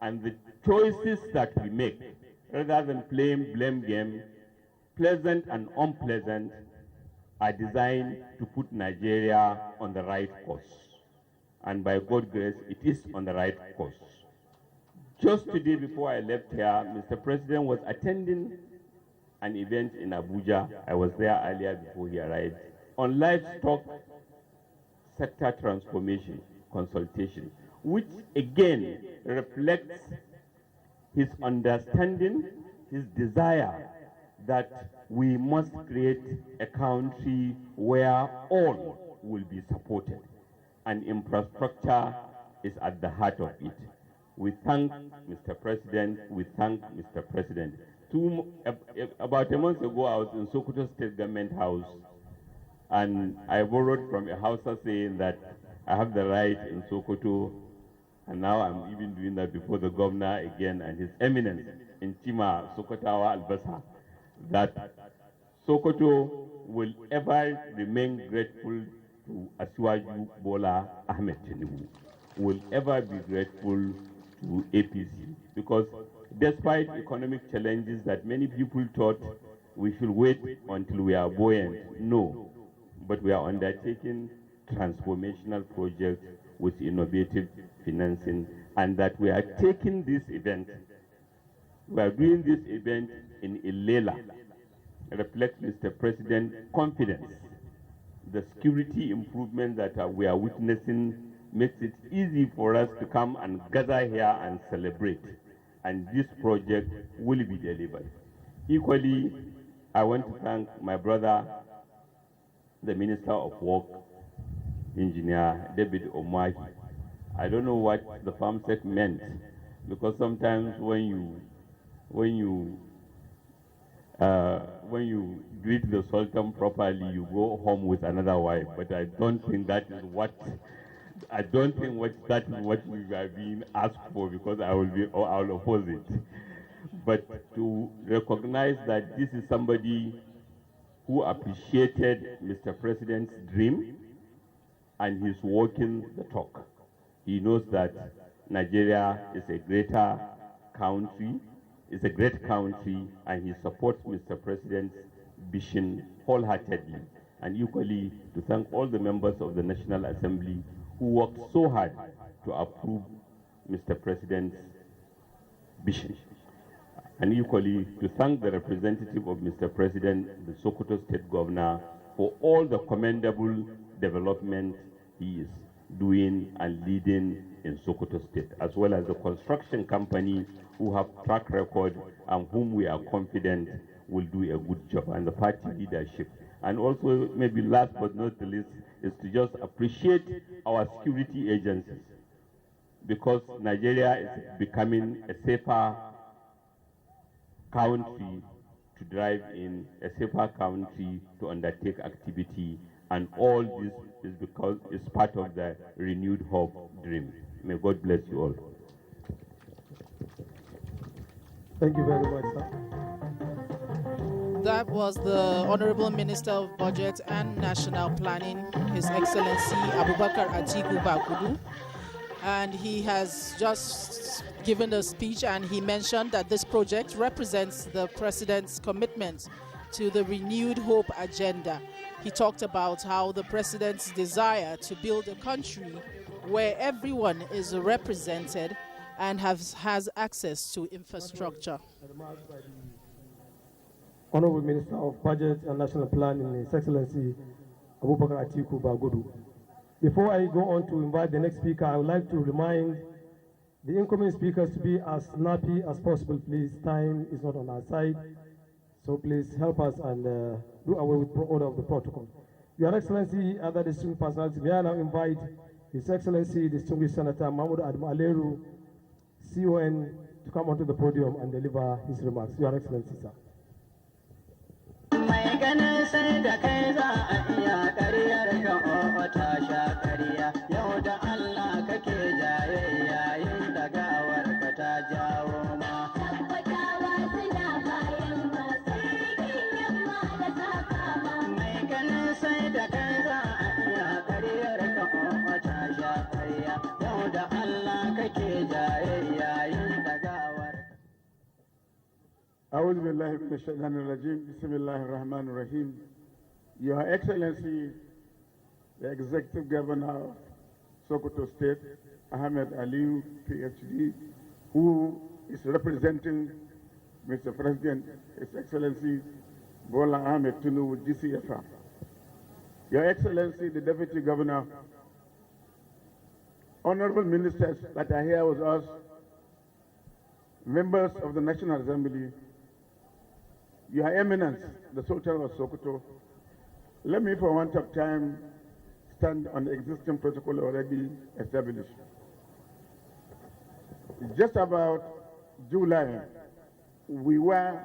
and the choices that we make, rather than playing blame game, pleasant and unpleasant, are designed to put Nigeria on the right course. And by God's grace, it is on the right course. Just today before I left here, Mr. President was attending an event in Abuja. I was there earlier before he arrived, on livestock sector transformation consultation, which again reflects his understanding, his desire that we must create a country where all will be supported, and infrastructure is at the heart of it. We thank Mr. President, we thank Mr. President. About a month ago, I was in Sokoto State Government House, and I borrowed from a Hausa saying that I have the right in Sokoto, and now I'm even doing that before the governor again and His Eminence in Chima Sokotawa Albasa, that Sokoto will ever remain grateful to Asiwaju Bola Ahmed Tinubu, will ever be grateful to APC, because despite economic challenges that many people thought we should wait until we are buoyant, no, but we are undertaking transformational projects with innovative financing, and that we are taking this event, we are doing this event in Illela, reflects Mr. President's confidence. The security improvement that we are witnessing makes it easy for us to come and gather here and celebrate, and this project will be delivered. Equally, I want to thank my brother, the Minister of Work, Engineer David Omahi. I don't know what the FAMSEC meant, because sometimes when you greet the Sultan properly, you go home with another wife. But I don't think that is what we are being asked for, because I will oppose it. But to recognize that this is somebody who appreciated Mr. President's dream, and he's walking the talk. He knows that Nigeria is a greater country, is a great country, and he supports Mr. President's vision wholeheartedly. And equally, to thank all the members of the National Assembly who worked so hard to approve Mr. President's vision. And equally, to thank the representative of Mr. President, the Sokoto State Governor, for all the commendable development he is doing and leading in Sokoto State, as well as the construction company who have track record and whom we are confident will do a good job, and the party leadership. And also, maybe last but not the least, is to just appreciate our security agencies, because Nigeria is becoming a safer country to drive in, a safer country to undertake activity, and all this is because it's part of the renewed hope dream. May God bless you all. Thank you very much, sir. That was the Honorable Minister of Budget and National Planning, His Excellency Abubakar Atiku Bagudu. And he has just given a speech, and he mentioned that this project represents the President's commitment to the renewed hope agenda. He talked about how the President's desire to build a country where everyone is represented and has access to infrastructure. Honorable Minister of Budget and National Planning, His Excellency Abubakar Atiku Bagudu. Before I go on to invite the next speaker, I would like to remind the incoming speakers to be as snappy as possible, please. Time is not on our side, so please help us and do away with order of the protocol. Your Excellency, other distinguished personalities, may I now invite His Excellency, Distinguished Senator Mahmoud Adamu Aleru, CON, to come onto the podium and deliver his remarks. Your Excellency, sir. أعوذ بالله من الشيطان الرجيم بسم الله الرحمن الرحيم. Your Excellency, the Executive Governor of Sokoto State, Ahmed Aliyu, PhD, who is representing Mr. President, His Excellency Bola Ahmed Tinubu, GCFR. Your Excellency, the Deputy Governor, honorable ministers that are here with us, members of the National Assembly, Your Eminence, the Sultan of Sokoto, let me for want of time stand on the existing protocol already established. Just about July, we were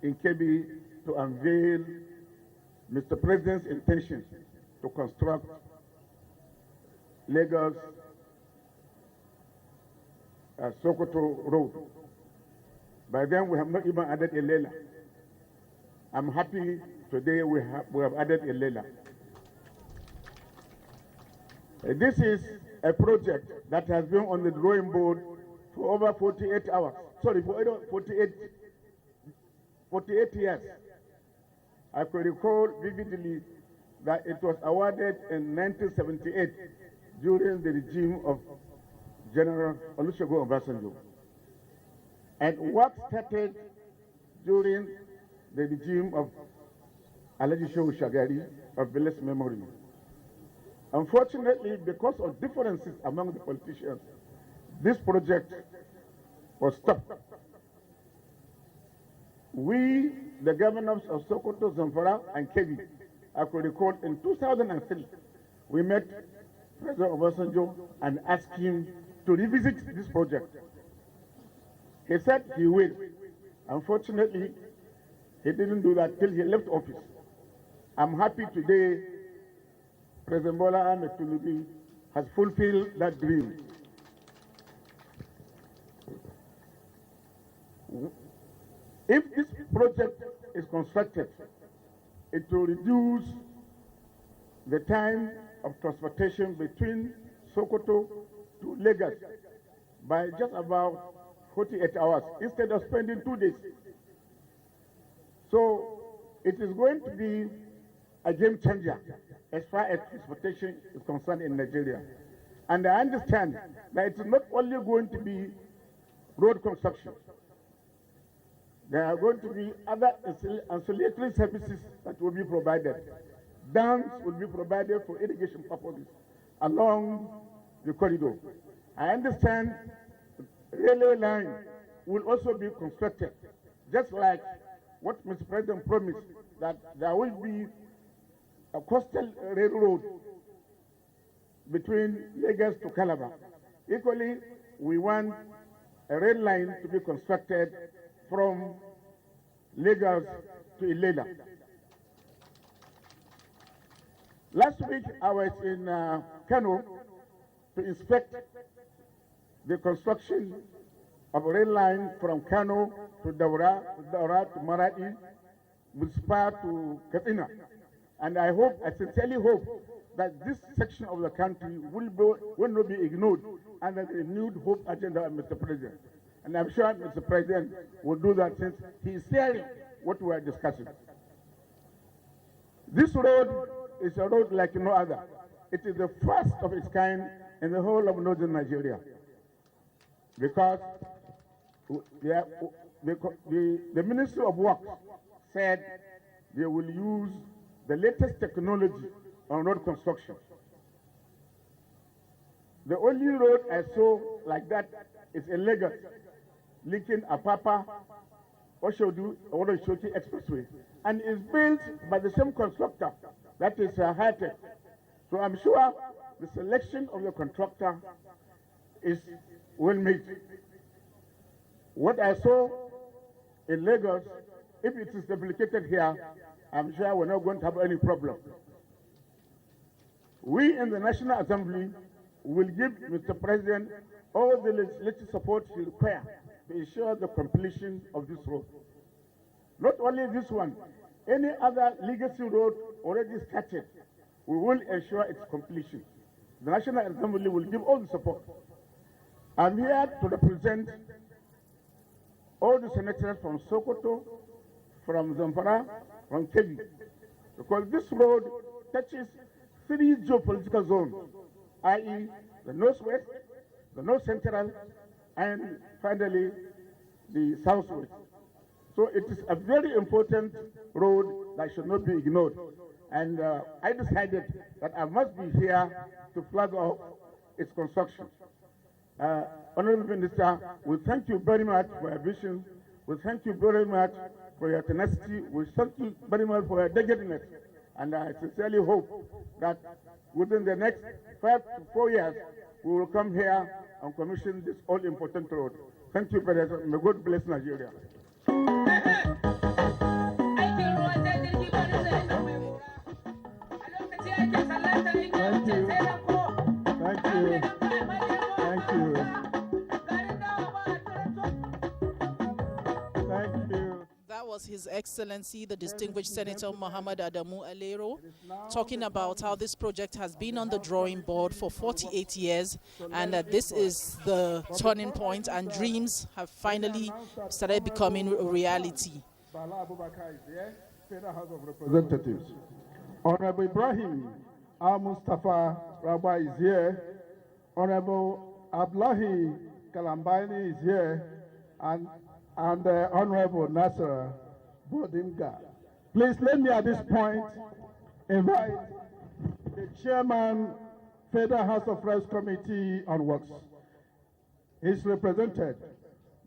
in Kebbi to unveil Mr. President's intention to construct Lagos Sokoto Road. By then, we have not even added Illela. I'm happy today we have added Illela. This is a project that has been on the drawing board for over 48 hours. Sorry, for 48 years. I could recall vividly that it was awarded in 1978 during the regime of General Olusegun Obasanjo. And work started during the regime of Alhaji Shehu Shagari of blessed memory. Unfortunately, because of differences among the politicians, this project was stopped. We, the governors of Sokoto, Zamfara, and Kebbi, I could recall in 2003, we met President Obasanjo and asked him to revisit this project. He said he will. Unfortunately, he didn't do that till he left office. I'm happy today President Bola Ahmed Tinubu has fulfilled that dream. If this project is constructed, it will reduce the time of transportation between Sokoto to Lagos by just about 48 hours instead of spending 2 days. So it is going to be a game changer as far as transportation is concerned in Nigeria. And I understand that it's not only going to be road construction. There are going to be other ancillary services that will be provided. Dams will be provided for irrigation purposes along the corridor. I understand railway line will also be constructed, just like what Mr. President promised, that there will be a coastal railroad between Lagos to Calabar. Equally, we want a rail line to be constructed from Lagos to Illela. Last week, I was in Kano to inspect the construction of a rail line from Kano to Daura to Maradi, with Spa to Katsina. And I sincerely hope that this section of the country will not be ignored under the renewed hope agenda of Mr. President. And I'm sure Mr. President will do that since he is hearing what we are discussing. This road is a road like no other. It is the first of its kind in the whole of northern Nigeria, because the Ministry of Works said they will use the latest technology on road construction. The only road I saw like that is in Lagos, linking Apapa, Oshodu, Oroshoti Expressway, and is built by the same constructor, that is High-Tech. So I'm sure the selection of the contractor is well made. What I saw in Lagos, if it is replicated here, I'm sure we're not going to have any problem. We in the National Assembly will give Mr. President all the legislative support he requires to ensure the completion of this road. Not only this one, any other legacy road already started, we will ensure its completion. The National Assembly will give all the support. I'm here to represent all the senators from Sokoto, from Zamfara, from Kebbi, because this road touches 3 geopolitical zones, i.e. the Northwest, the North Central, and finally the Southwest. So it is a very important road that should not be ignored. And I decided that I must be here to flag off its construction. Honorable Minister, we thank you very much for your vision. We thank you very much for your tenacity. We thank you very much for your dedicateness. And I sincerely hope that within the next 5 to 4 years, we will come here and commission this all-important road. Thank you very much. May God bless Nigeria. Thank you. Thank you. Thank you. Thank you. That was His Excellency, the distinguished Senator Muhammad Adamu Alero, talking about how this project has been on the drawing board for 48 years and that this is the turning point and dreams have finally started becoming a reality. Bala Abubakar is here, Federal House of Representatives. Honorable Ibrahim Al-Mustafa Rabba is here. Honorable Ablahi Kalambani is here. And Honorable Nasser Bodimga. Please let me at this point invite the Chairman, Federal House of Reps Committee on Works. He's represented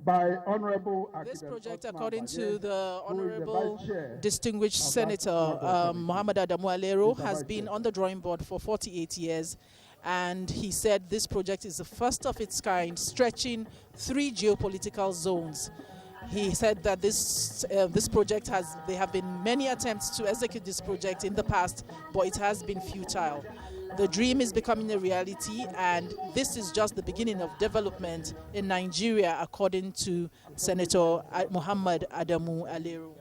by Honorable This Akidem project, Osman according Baye, to the who is the Honorable Vice Chair distinguished of that Senator committee. Muhammad Adamu Alero, He's the has Vice been Chair. on the drawing board for 48 years. And he said this project is the first of its kind, stretching 3 geopolitical zones. He said that this project there have been many attempts to execute this project in the past, but it has been futile. The dream is becoming a reality, and this is just the beginning of development in Nigeria, according to Senator Muhammad Adamu Alero.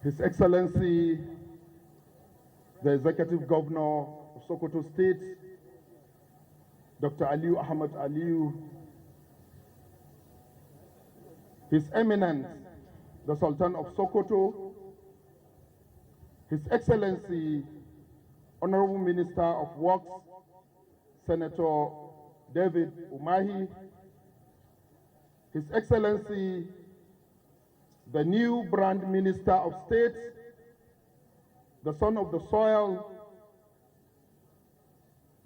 His Excellency, the Executive Governor of Sokoto State, Dr. Aliyu Ahmad Aliyu, His Eminence, the Sultan of Sokoto, His Excellency, Honorable Minister of Works, Senator David Umahi, His Excellency, the new brand Minister of State, the son of the soil,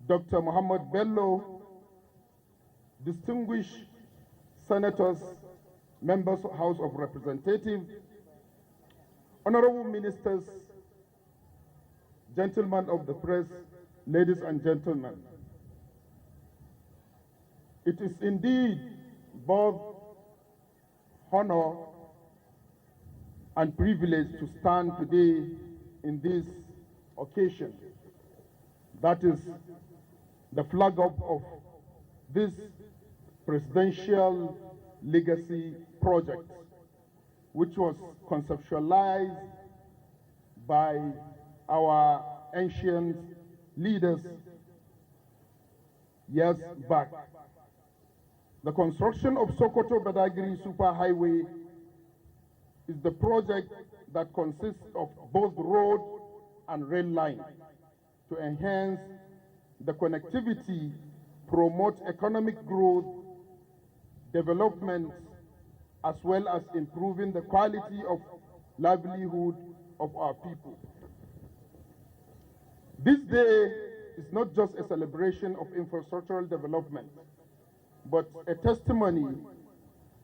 Dr. Muhammad Bello, distinguished senators, members of House of Representatives, honorable ministers, gentlemen of the press, ladies and gentlemen. It is indeed both honor and privilege to stand today in this occasion. That is the flag up of this presidential legacy project, which was conceptualized by our ancient leaders years back. The construction of Sokoto Badagry Superhighway is the project that consists of both road and rail line to enhance the connectivity, promote economic growth, development, as well as improving the quality of livelihood of our people. This day is not just a celebration of infrastructural development, but a testimony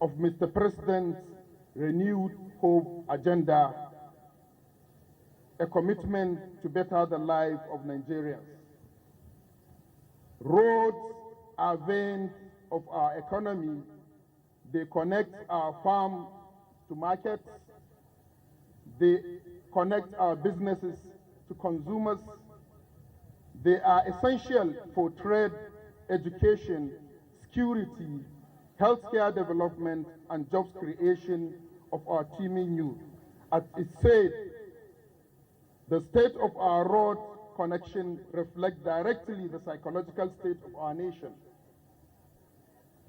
of Mr. President's renewed hope agenda a commitment to better the life of Nigerians. Roads are veins of our economy. They connect our farm to markets. They connect our businesses to consumers. They are essential for trade, education, security, healthcare development, and jobs creation of our teeming youth. As it said, the state of our road connection reflects directly the psychological state of our nation.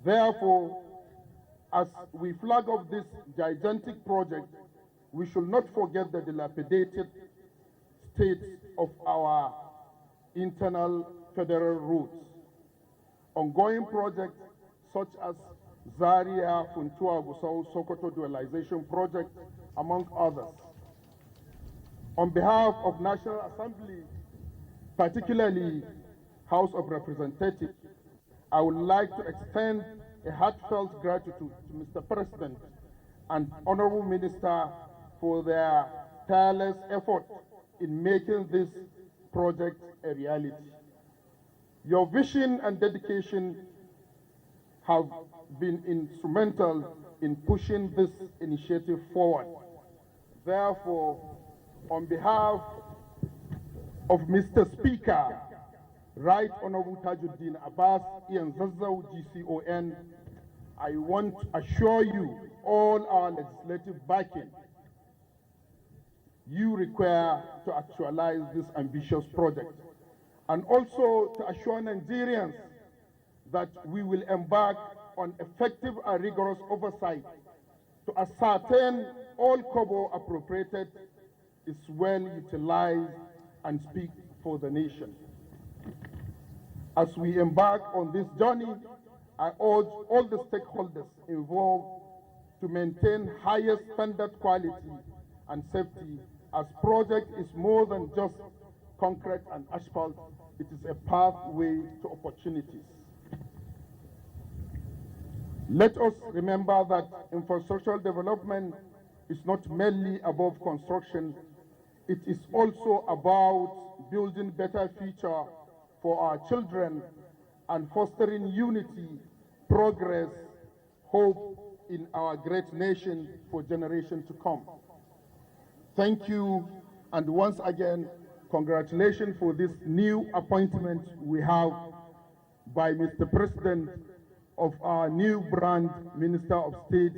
Therefore, as we flag off this gigantic project, we should not forget the dilapidated state of our internal federal routes. Ongoing projects such as Zaria, Funtua, Gusau, Sokoto dualization project, among others. On behalf of National Assembly, particularly House of Representatives, I would like to extend a heartfelt gratitude to Mr. President and Honorable Minister for their tireless effort in making this project a reality. Your vision and dedication have been instrumental in pushing this initiative forward. Therefore, on behalf of Mr. Speaker, Right Honorable Tajuddin Abbas, Ian Zazzau, GCON, I want to assure you all our legislative backing you require to actualize this ambitious project, and also to assure Nigerians that we will embark on effective and rigorous oversight to ascertain all kobo appropriated is well utilized and speak for the nation. As we embark on this journey, I urge all the stakeholders involved to maintain highest standard quality and safety, as project is more than just concrete and asphalt. It is a pathway to opportunities. Let us remember that infrastructural development is not merely above construction. It is also about building better future for our children and fostering unity, progress, hope in our great nation for generations to come. Thank you, and once again, congratulations for this new appointment we have by Mr. President of our new brand Minister of State,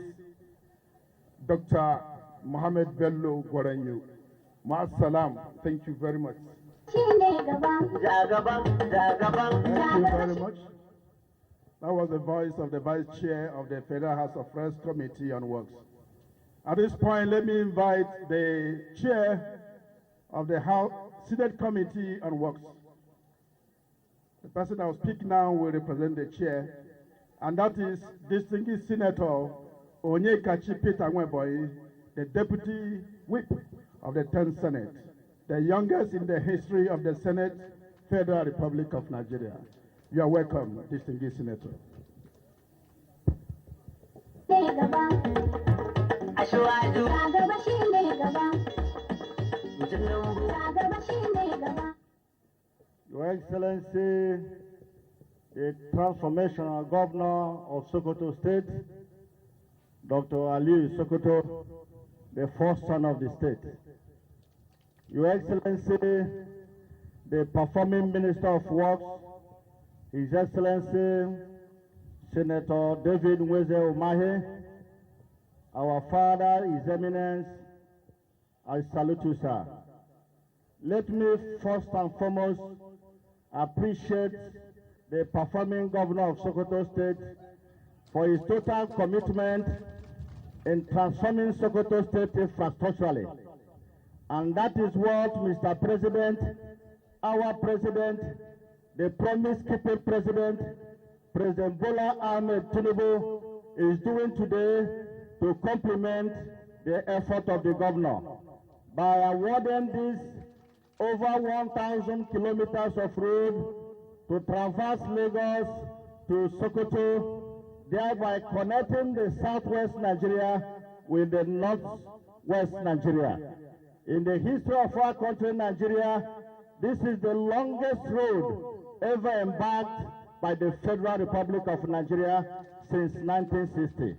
Dr. Mohamed Bello Gwaranyu. Ma'as-salam. Thank you very much. Thank you very much. That was the voice of the Vice Chair of the Federal House of Reps Committee on Works. At this point, let me invite the Chair of the House Senate Committee on Works. The person that will speak now will represent the Chair, and that is distinguished Senator Onyekachi Peter Nweboyi, the Deputy Whip of the 10th Senate, the youngest in the history of the Senate, Federal Republic of Nigeria. You are welcome, distinguished Senator. Your Excellency, the Transformational Governor of Sokoto State, Dr. Ali Sokoto, the first son of the state. Your Excellency, the Performing Minister of Works, His Excellency, Senator David Nweze Umahi, our father, His Eminence, I salute you, sir. Let me first and foremost appreciate the performing governor of Sokoto State for his total commitment in transforming Sokoto State infrastructurally. And that is what Mr. President, our President, the promise-keeping President, President Bola Ahmed Tinubu, is doing today to complement the effort of the governor by awarding these over 1,000 kilometers of road to traverse Lagos to Sokoto, thereby connecting the southwest Nigeria with the northwest Nigeria. In the history of our country, Nigeria, this is the longest road ever embarked by the Federal Republic of Nigeria since 1960.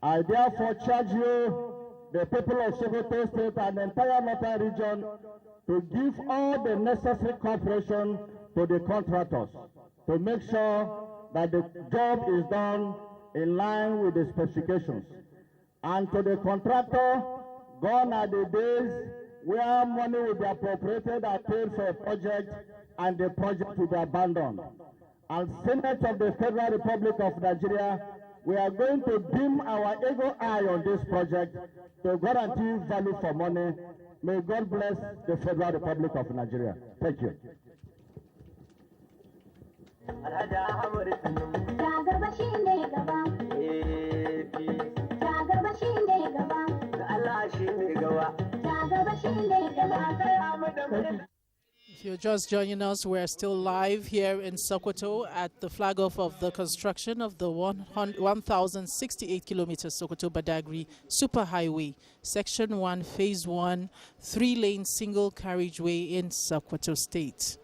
I therefore charge you, the people of Sokoto State and the entire northern region, to give all the necessary cooperation to the contractors to make sure that the job is done in line with the specifications. And to the contractor, gone are the days where money will be appropriated and paid for a project and the project will be abandoned. As Senate of the Federal Republic of Nigeria, we are going to beam our eagle eye on this project to guarantee value for money. May God bless the Federal Republic of Nigeria. Thank you. If you're just joining us, we're still live here in Sokoto at the flag off of the construction of the 1,068 kilometers Sokoto Badagry Superhighway, Section 1, Phase 1, 3-lane single carriageway in Sokoto State.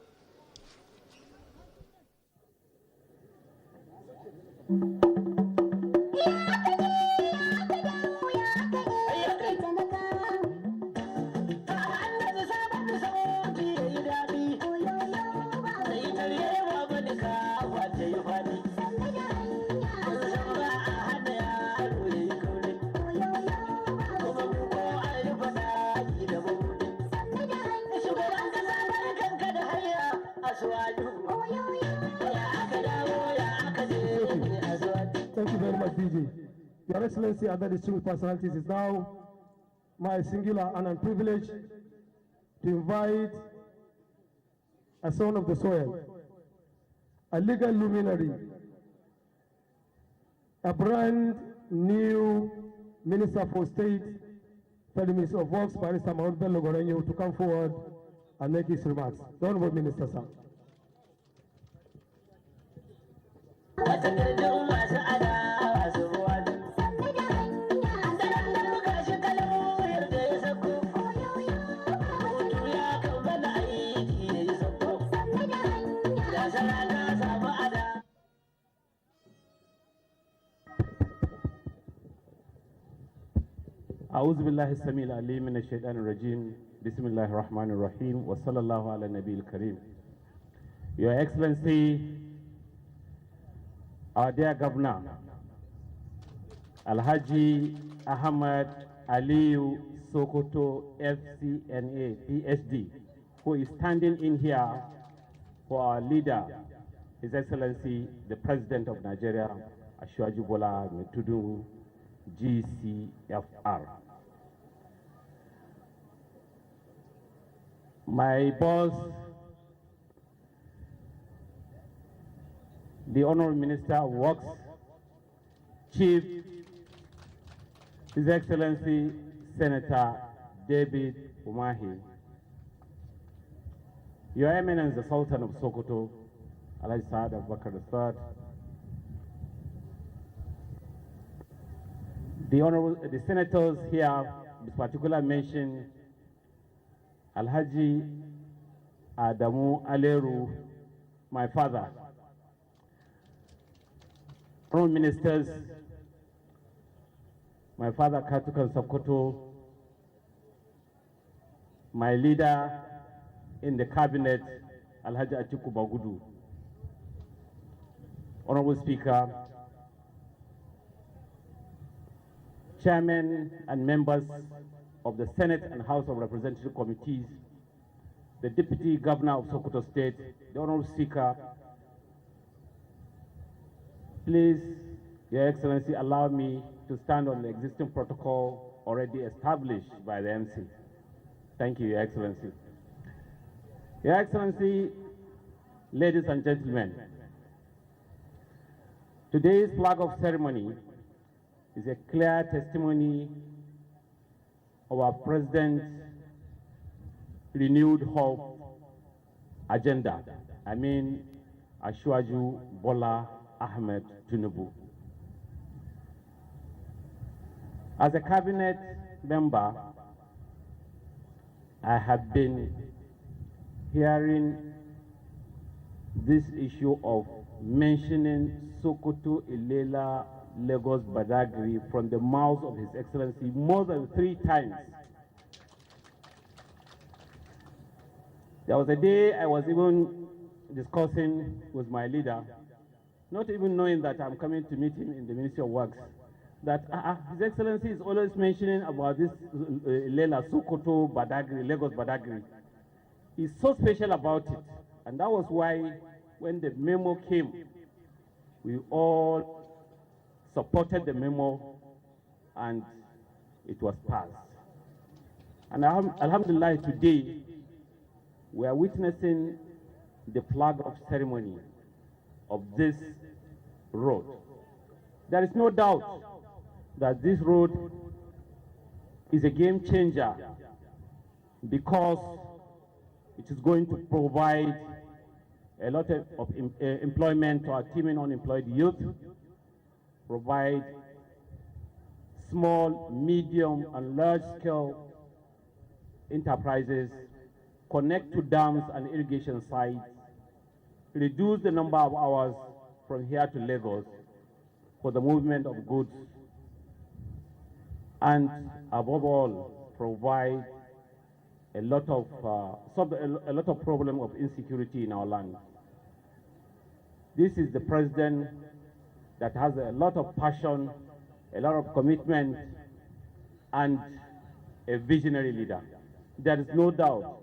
Thank you very much, DJ. Your Excellency, other distinguished personalities, is now my singular honor and privilege to invite a son of the soil, a legal luminary, a brand new Minister for State, Federal Minister of Works, Barrister Mahmoud Bello Gorenyo, to come forward and make his remarks. The Honorable Minister, sir. أعوذ بالله السميع العليم من الشيطان الرجيم بسم الله الرحمن الرحيم وصلى الله على النبي الكريم. Your Excellency, our dear Governor, Alhaji Ahmad Aliyu Sokoto FCNA PhD, who is standing in here for our leader, His Excellency, the President of Nigeria, Asiwaju Bola Ahmed Tinubu, GCFR. My boss, the Honorable Minister of Works, Chief, His Excellency Senator David Umahi, Your Eminence the Sultan of Sokoto, Alhaji Saad Abubakar III, the senators here, with particular mention, Alhaji Adamu Aleru, my father, Prime Ministers, my father Katukan Sokoto, my leader in the cabinet, Alhaji Atiku Bagudu, Honorable Speaker, Chairman and members of the Senate and House of Representative Committees, the Deputy Governor of Sokoto State, the Honorable Speaker, please, Your Excellency, allow me to stand on the existing protocol already established by the MC. Thank you, Your Excellency. Your Excellency, ladies and gentlemen, today's flag-off ceremony is a clear testimony of our President's renewed hope agenda. I mean, Asiwaju Bola Ahmed Tinubu. As a cabinet member, I have been hearing this issue of mentioning Sokoto, Illela, Lagos, Badagry from the mouth of His Excellency more than 3 times. There was a day I was even discussing with my leader, not even knowing that I'm coming to meet him in the Ministry of Works, that His Excellency is always mentioning about this Illela, Sokoto, Badagry, Lagos, Badagry. He's so special about it. And that was why when the memo came, we all supported the memo and it was passed. And Alhamdulillah, today we are witnessing the flag of ceremony of this road. There is no doubt that this road is a game changer because it is going to provide a lot of employment to our teeming unemployed youth, provide small, medium, and large-scale enterprises, connect to dams and irrigation sites, reduce the number of hours from here to Lagos for the movement of goods, and above all, provide solve a lot of problem of insecurity in our land. This is the president that has a lot of passion, a lot of commitment, and a visionary leader. There is no doubt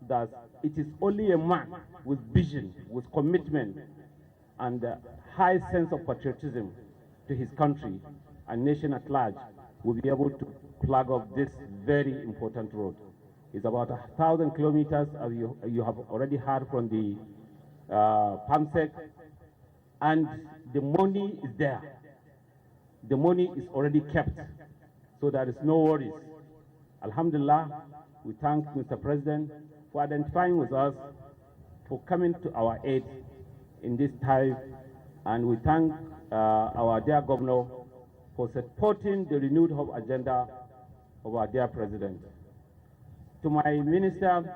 that it is only a man with vision, with commitment, and a high sense of patriotism to his country and nation at large will be able to plug up this very important road. It's about 1,000 kilometers, as you have already heard from the PAMSEC, and the money is there. The money is already kept, so there is no worries. Alhamdulillah, we thank Mr. President for identifying with us, for coming to our aid in this time, and we thank our dear governor for supporting the renewed hope agenda of our dear president. To my minister,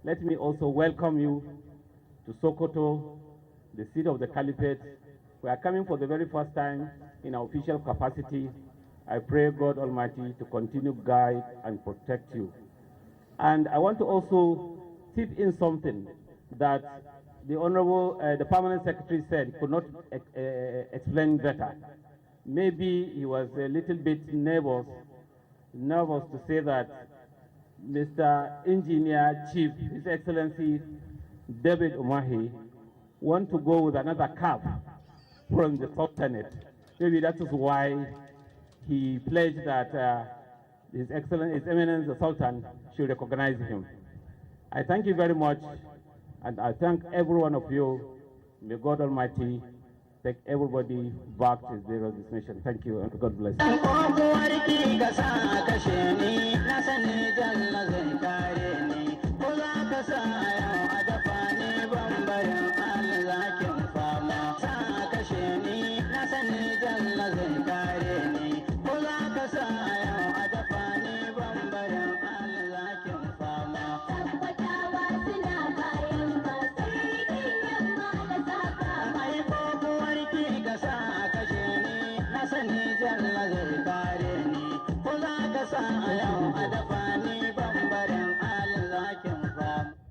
let me also welcome you to Sokoto, the seat of the Caliphate. We are coming for the very first time in our official capacity. I pray God Almighty to continue to guide and protect you. And I want to also tip in something that the Honorable, the Permanent Secretary said he could not explain better. Maybe he was a little bit nervous to say that Mr. Engineer Chief, His Excellency David Umahi, want to go with another cap from the Sultanate. Maybe that is why he pledged that His Eminence the Sultan should recognize him. I thank you very much, and I thank every one of you. May God Almighty take everybody back to his dear destination. Thank you, and God bless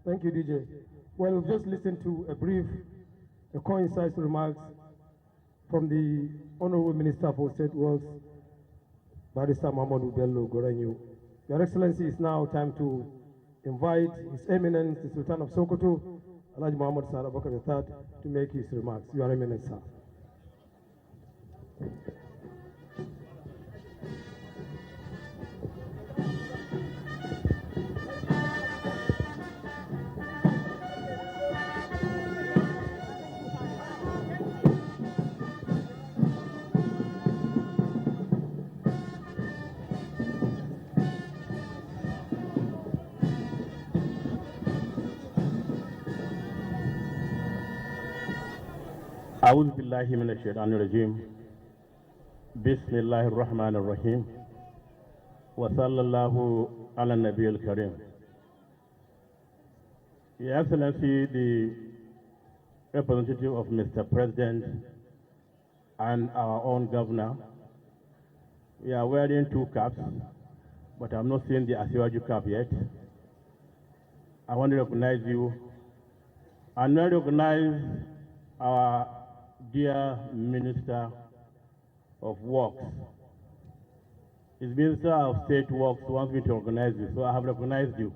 Thank you, DJ. Well, we've just listened to a concise remarks from the Honorable Minister for State Works, Barrister Mamadou Bello Goranyu. Your Excellency, it's now time to invite His Eminence, the Sultan of Sokoto, Alhaji Muhammad Salah Bakar III, to make his remarks. Your Eminence, sir. أعوذ بالله من الشيطان الرجيم بسم الله الرحمن الرحيم وصلى الله على النبي الكريم. Your Excellency, the representative of Mr. President and our own governor, we are wearing two caps, but I'm not seeing the Asiwaju cap yet. I want to recognize you and recognize our dear Minister of Works. His Minister of State Works wants me to recognize you, so I have recognized you.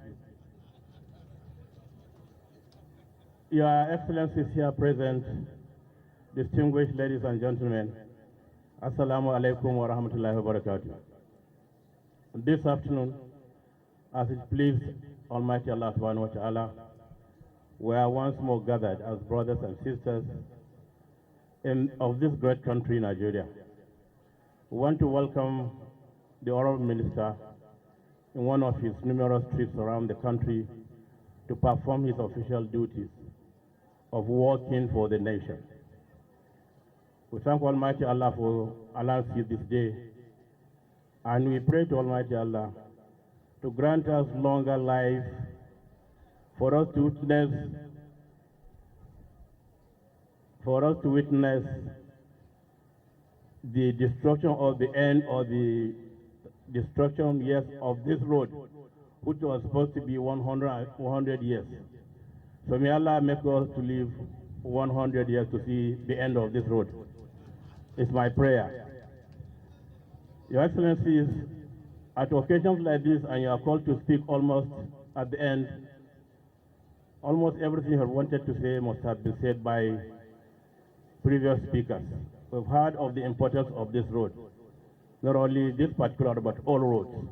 Your Excellencies here present, distinguished ladies and gentlemen, Assalamu alaikum wa rahmatullahi wa barakatuh. This afternoon, as it pleased Almighty Allah subhanahu wa ta'ala, we are once more gathered as brothers and sisters of this great country, Nigeria. We want to welcome the Honorable Minister in one of his numerous trips around the country to perform his official duties of working for the nation. We thank Almighty Allah for allowing us this day, and we pray to Almighty Allah to grant us longer life for us to witness the destruction of the end or the destruction, yes, of this road, which was supposed to be 100 years. So may Allah make us to live 100 years to see the end of this road. It's my prayer. Your Excellencies, at occasions like this, and you are called to speak almost at the end, almost everything I wanted to say must have been said by previous speakers. We've heard of the importance of this road, not only this particular, but all roads.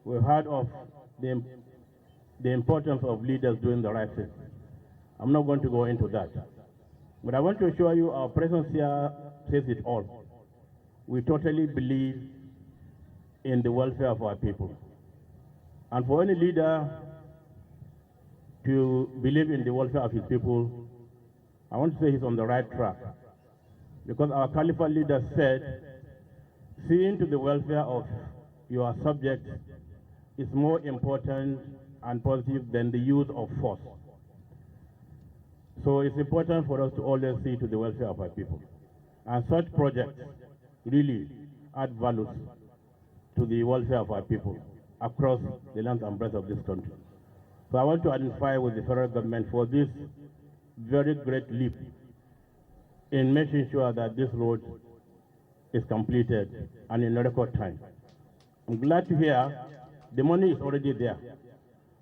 We've heard of the importance of leaders doing the right thing. I'm not going to go into that. But I want to assure you our presence here says it all. We totally believe in the welfare of our people. And for any leader to believe in the welfare of his people, I want to say he's on the right track. Because our Caliphate leader said, seeing to the welfare of your subjects is more important and positive than the use of force. So it's important for us to always see to the welfare of our people. And such projects really add values to the welfare of our people across the length and breadth of this country. So I want to identify with the federal government for this very great leap in making sure that this road is completed and in a record time. I'm glad to hear the money is already there.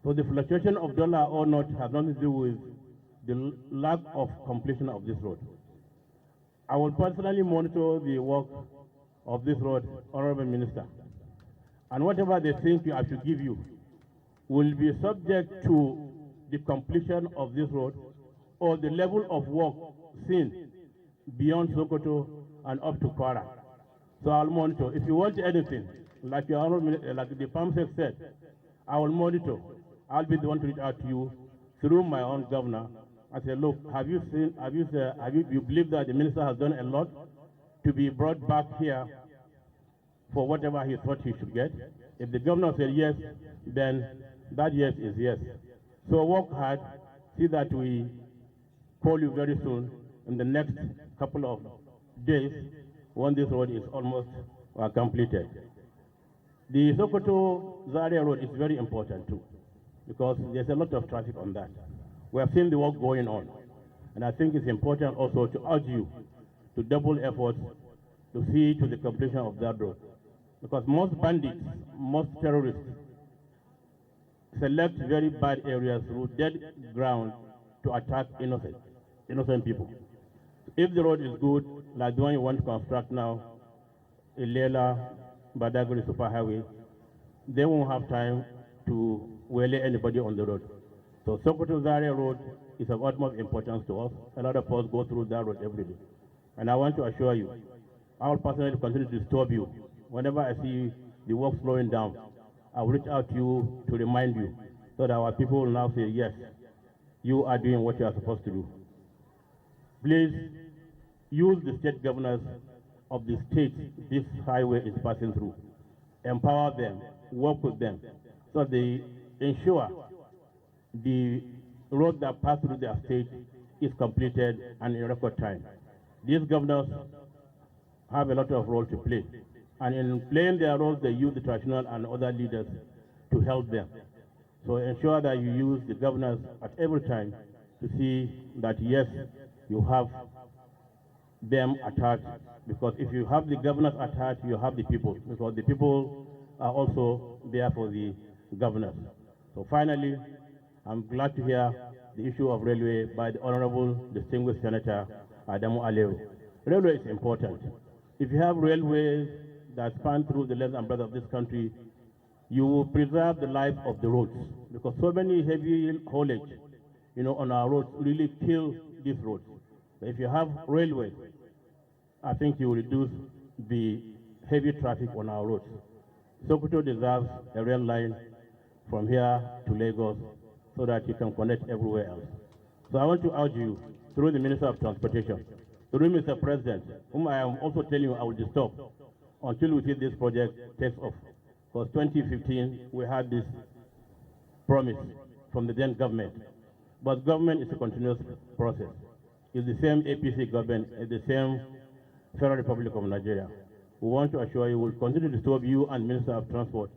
So the fluctuation of dollar or not has nothing to do with the lack of completion of this road. I will personally monitor the work of this road, Honorable Minister. And whatever they think I should give you will be subject to the completion of this road or the level of work seen beyond Sokoto and up to Kwara. So I'll monitor. If you want anything, like the PAMSEC said, I will monitor. I'll be the one to reach out to you through my own governor and say, look, you believe that the minister has done a lot to be brought back here for whatever he thought he should get? If the governor said yes, then that yes is yes. So work hard, see that we call you very soon in the next couple of days when this road is almost completed. The Sokoto Zaria road is very important too, because there's a lot of traffic on that. We have seen the work going on, and I think it's important also to urge you to double efforts to see to the completion of that road, because most bandits, most terrorists select very bad areas with dead ground to attack innocent people. If the road is good, like the one you want to construct now, Illela, Badagry superhighway, they won't have time to waylay anybody on the road. So Sokoto Zaria road is of utmost importance to us. A lot of us go through that road every day. And I want to assure you, I will personally continue to disturb you. Whenever I see the work slowing down, I will reach out to you to remind you, so that our people will now say, yes, you are doing what you are supposed to do. Please use the state governors of the states this highway is passing through. Empower them, work with them, so they ensure the road that pass through their state is completed and in record time. These governors have a lot of role to play. And in playing their roles, they use the traditional and other leaders to help them. So ensure that you use the governors at every time to see that, yes, you have them attached, because if you have the governors attached, you have the people, because the people are also there for the governors. So finally, I'm glad to hear the issue of railway by the Honorable Distinguished Senator Adamu Aliu. Railway is important. If you have railways that span through the length and breadth of this country, you will preserve the life of the roads, because so many heavy haulage, on our roads really kill these roads. But if you have railways, I think you will reduce the heavy traffic on our roads. Sokoto deserves a rail line from here to Lagos so that you can connect everywhere else. So I want to urge you, through the Minister of Transportation, through Mr. President, whom I am also telling you I will disturb until we see this project takes off. Because 2015, we had this promise from the then government. But government is a continuous process. It's the same APC government, it's the same Federal Republic of Nigeria. We want to assure you we'll continue to serve you and Minister of Transport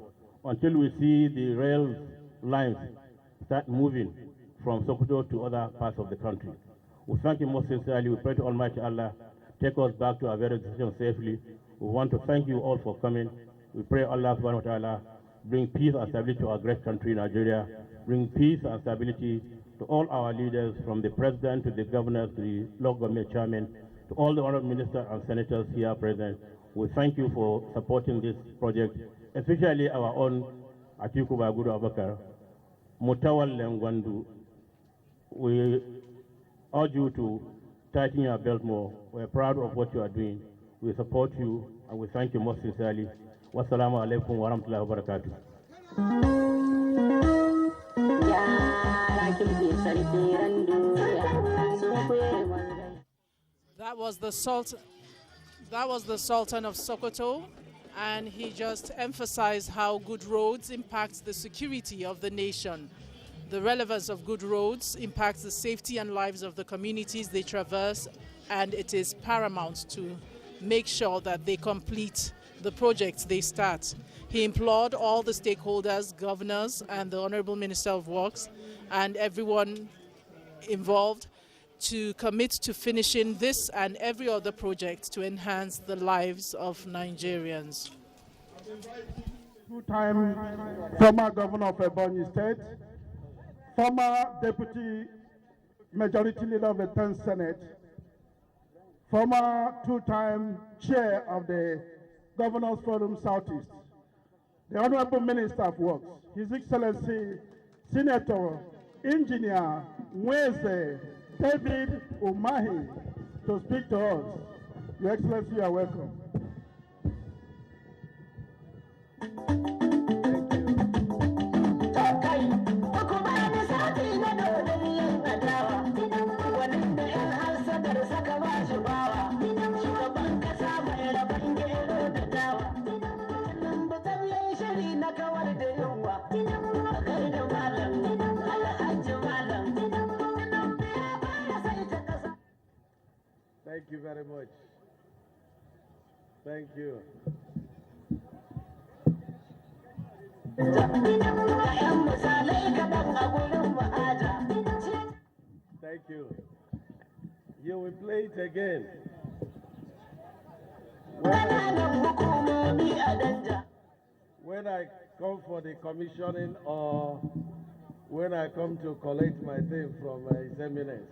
until we see the rail lines start moving from Sokoto to other parts of the country. We thank you most sincerely. We pray to Almighty Allah take us back to our very destination safely. We want to thank you all for coming. We pray Allah subhanahu wa ta'ala bring peace and stability to our great country, Nigeria. Bring peace and stability to all our leaders, from the president to the governors to the local government chairman, to all the honorable ministers and senators here present. We thank you for supporting this project, especially our own Atiku Bagudu Abakar, Mutawal Lengwandu. We urge you to tighten your belt more. We're proud of what you are doing. We support you and we thank you most sincerely. Wassalamu alaikum wa rahmatullahi wa barakatuh. That was the Sultan of Sokoto, and he just emphasized how good roads impact the security of the nation. The relevance of good roads impacts the safety and lives of the communities they traverse, and it is paramount to make sure that they complete the projects they start. He implored all the stakeholders, governors, and the Honorable Minister of Works, and everyone involved to commit to finishing this and every other project to enhance the lives of Nigerians. Two-time former governor of Ebonyi State, former deputy majority leader of the 10th Senate, former two-time chair of the Governors Forum Southeast, the Honorable Minister of Works, His Excellency Senator Engineer Mweze David Umahi, to speak to us. Your Excellency, you are welcome. Thank you very much. Thank you. Thank you. You will play it again. When I come for the commissioning, or when I come to collect my thing from His Eminence,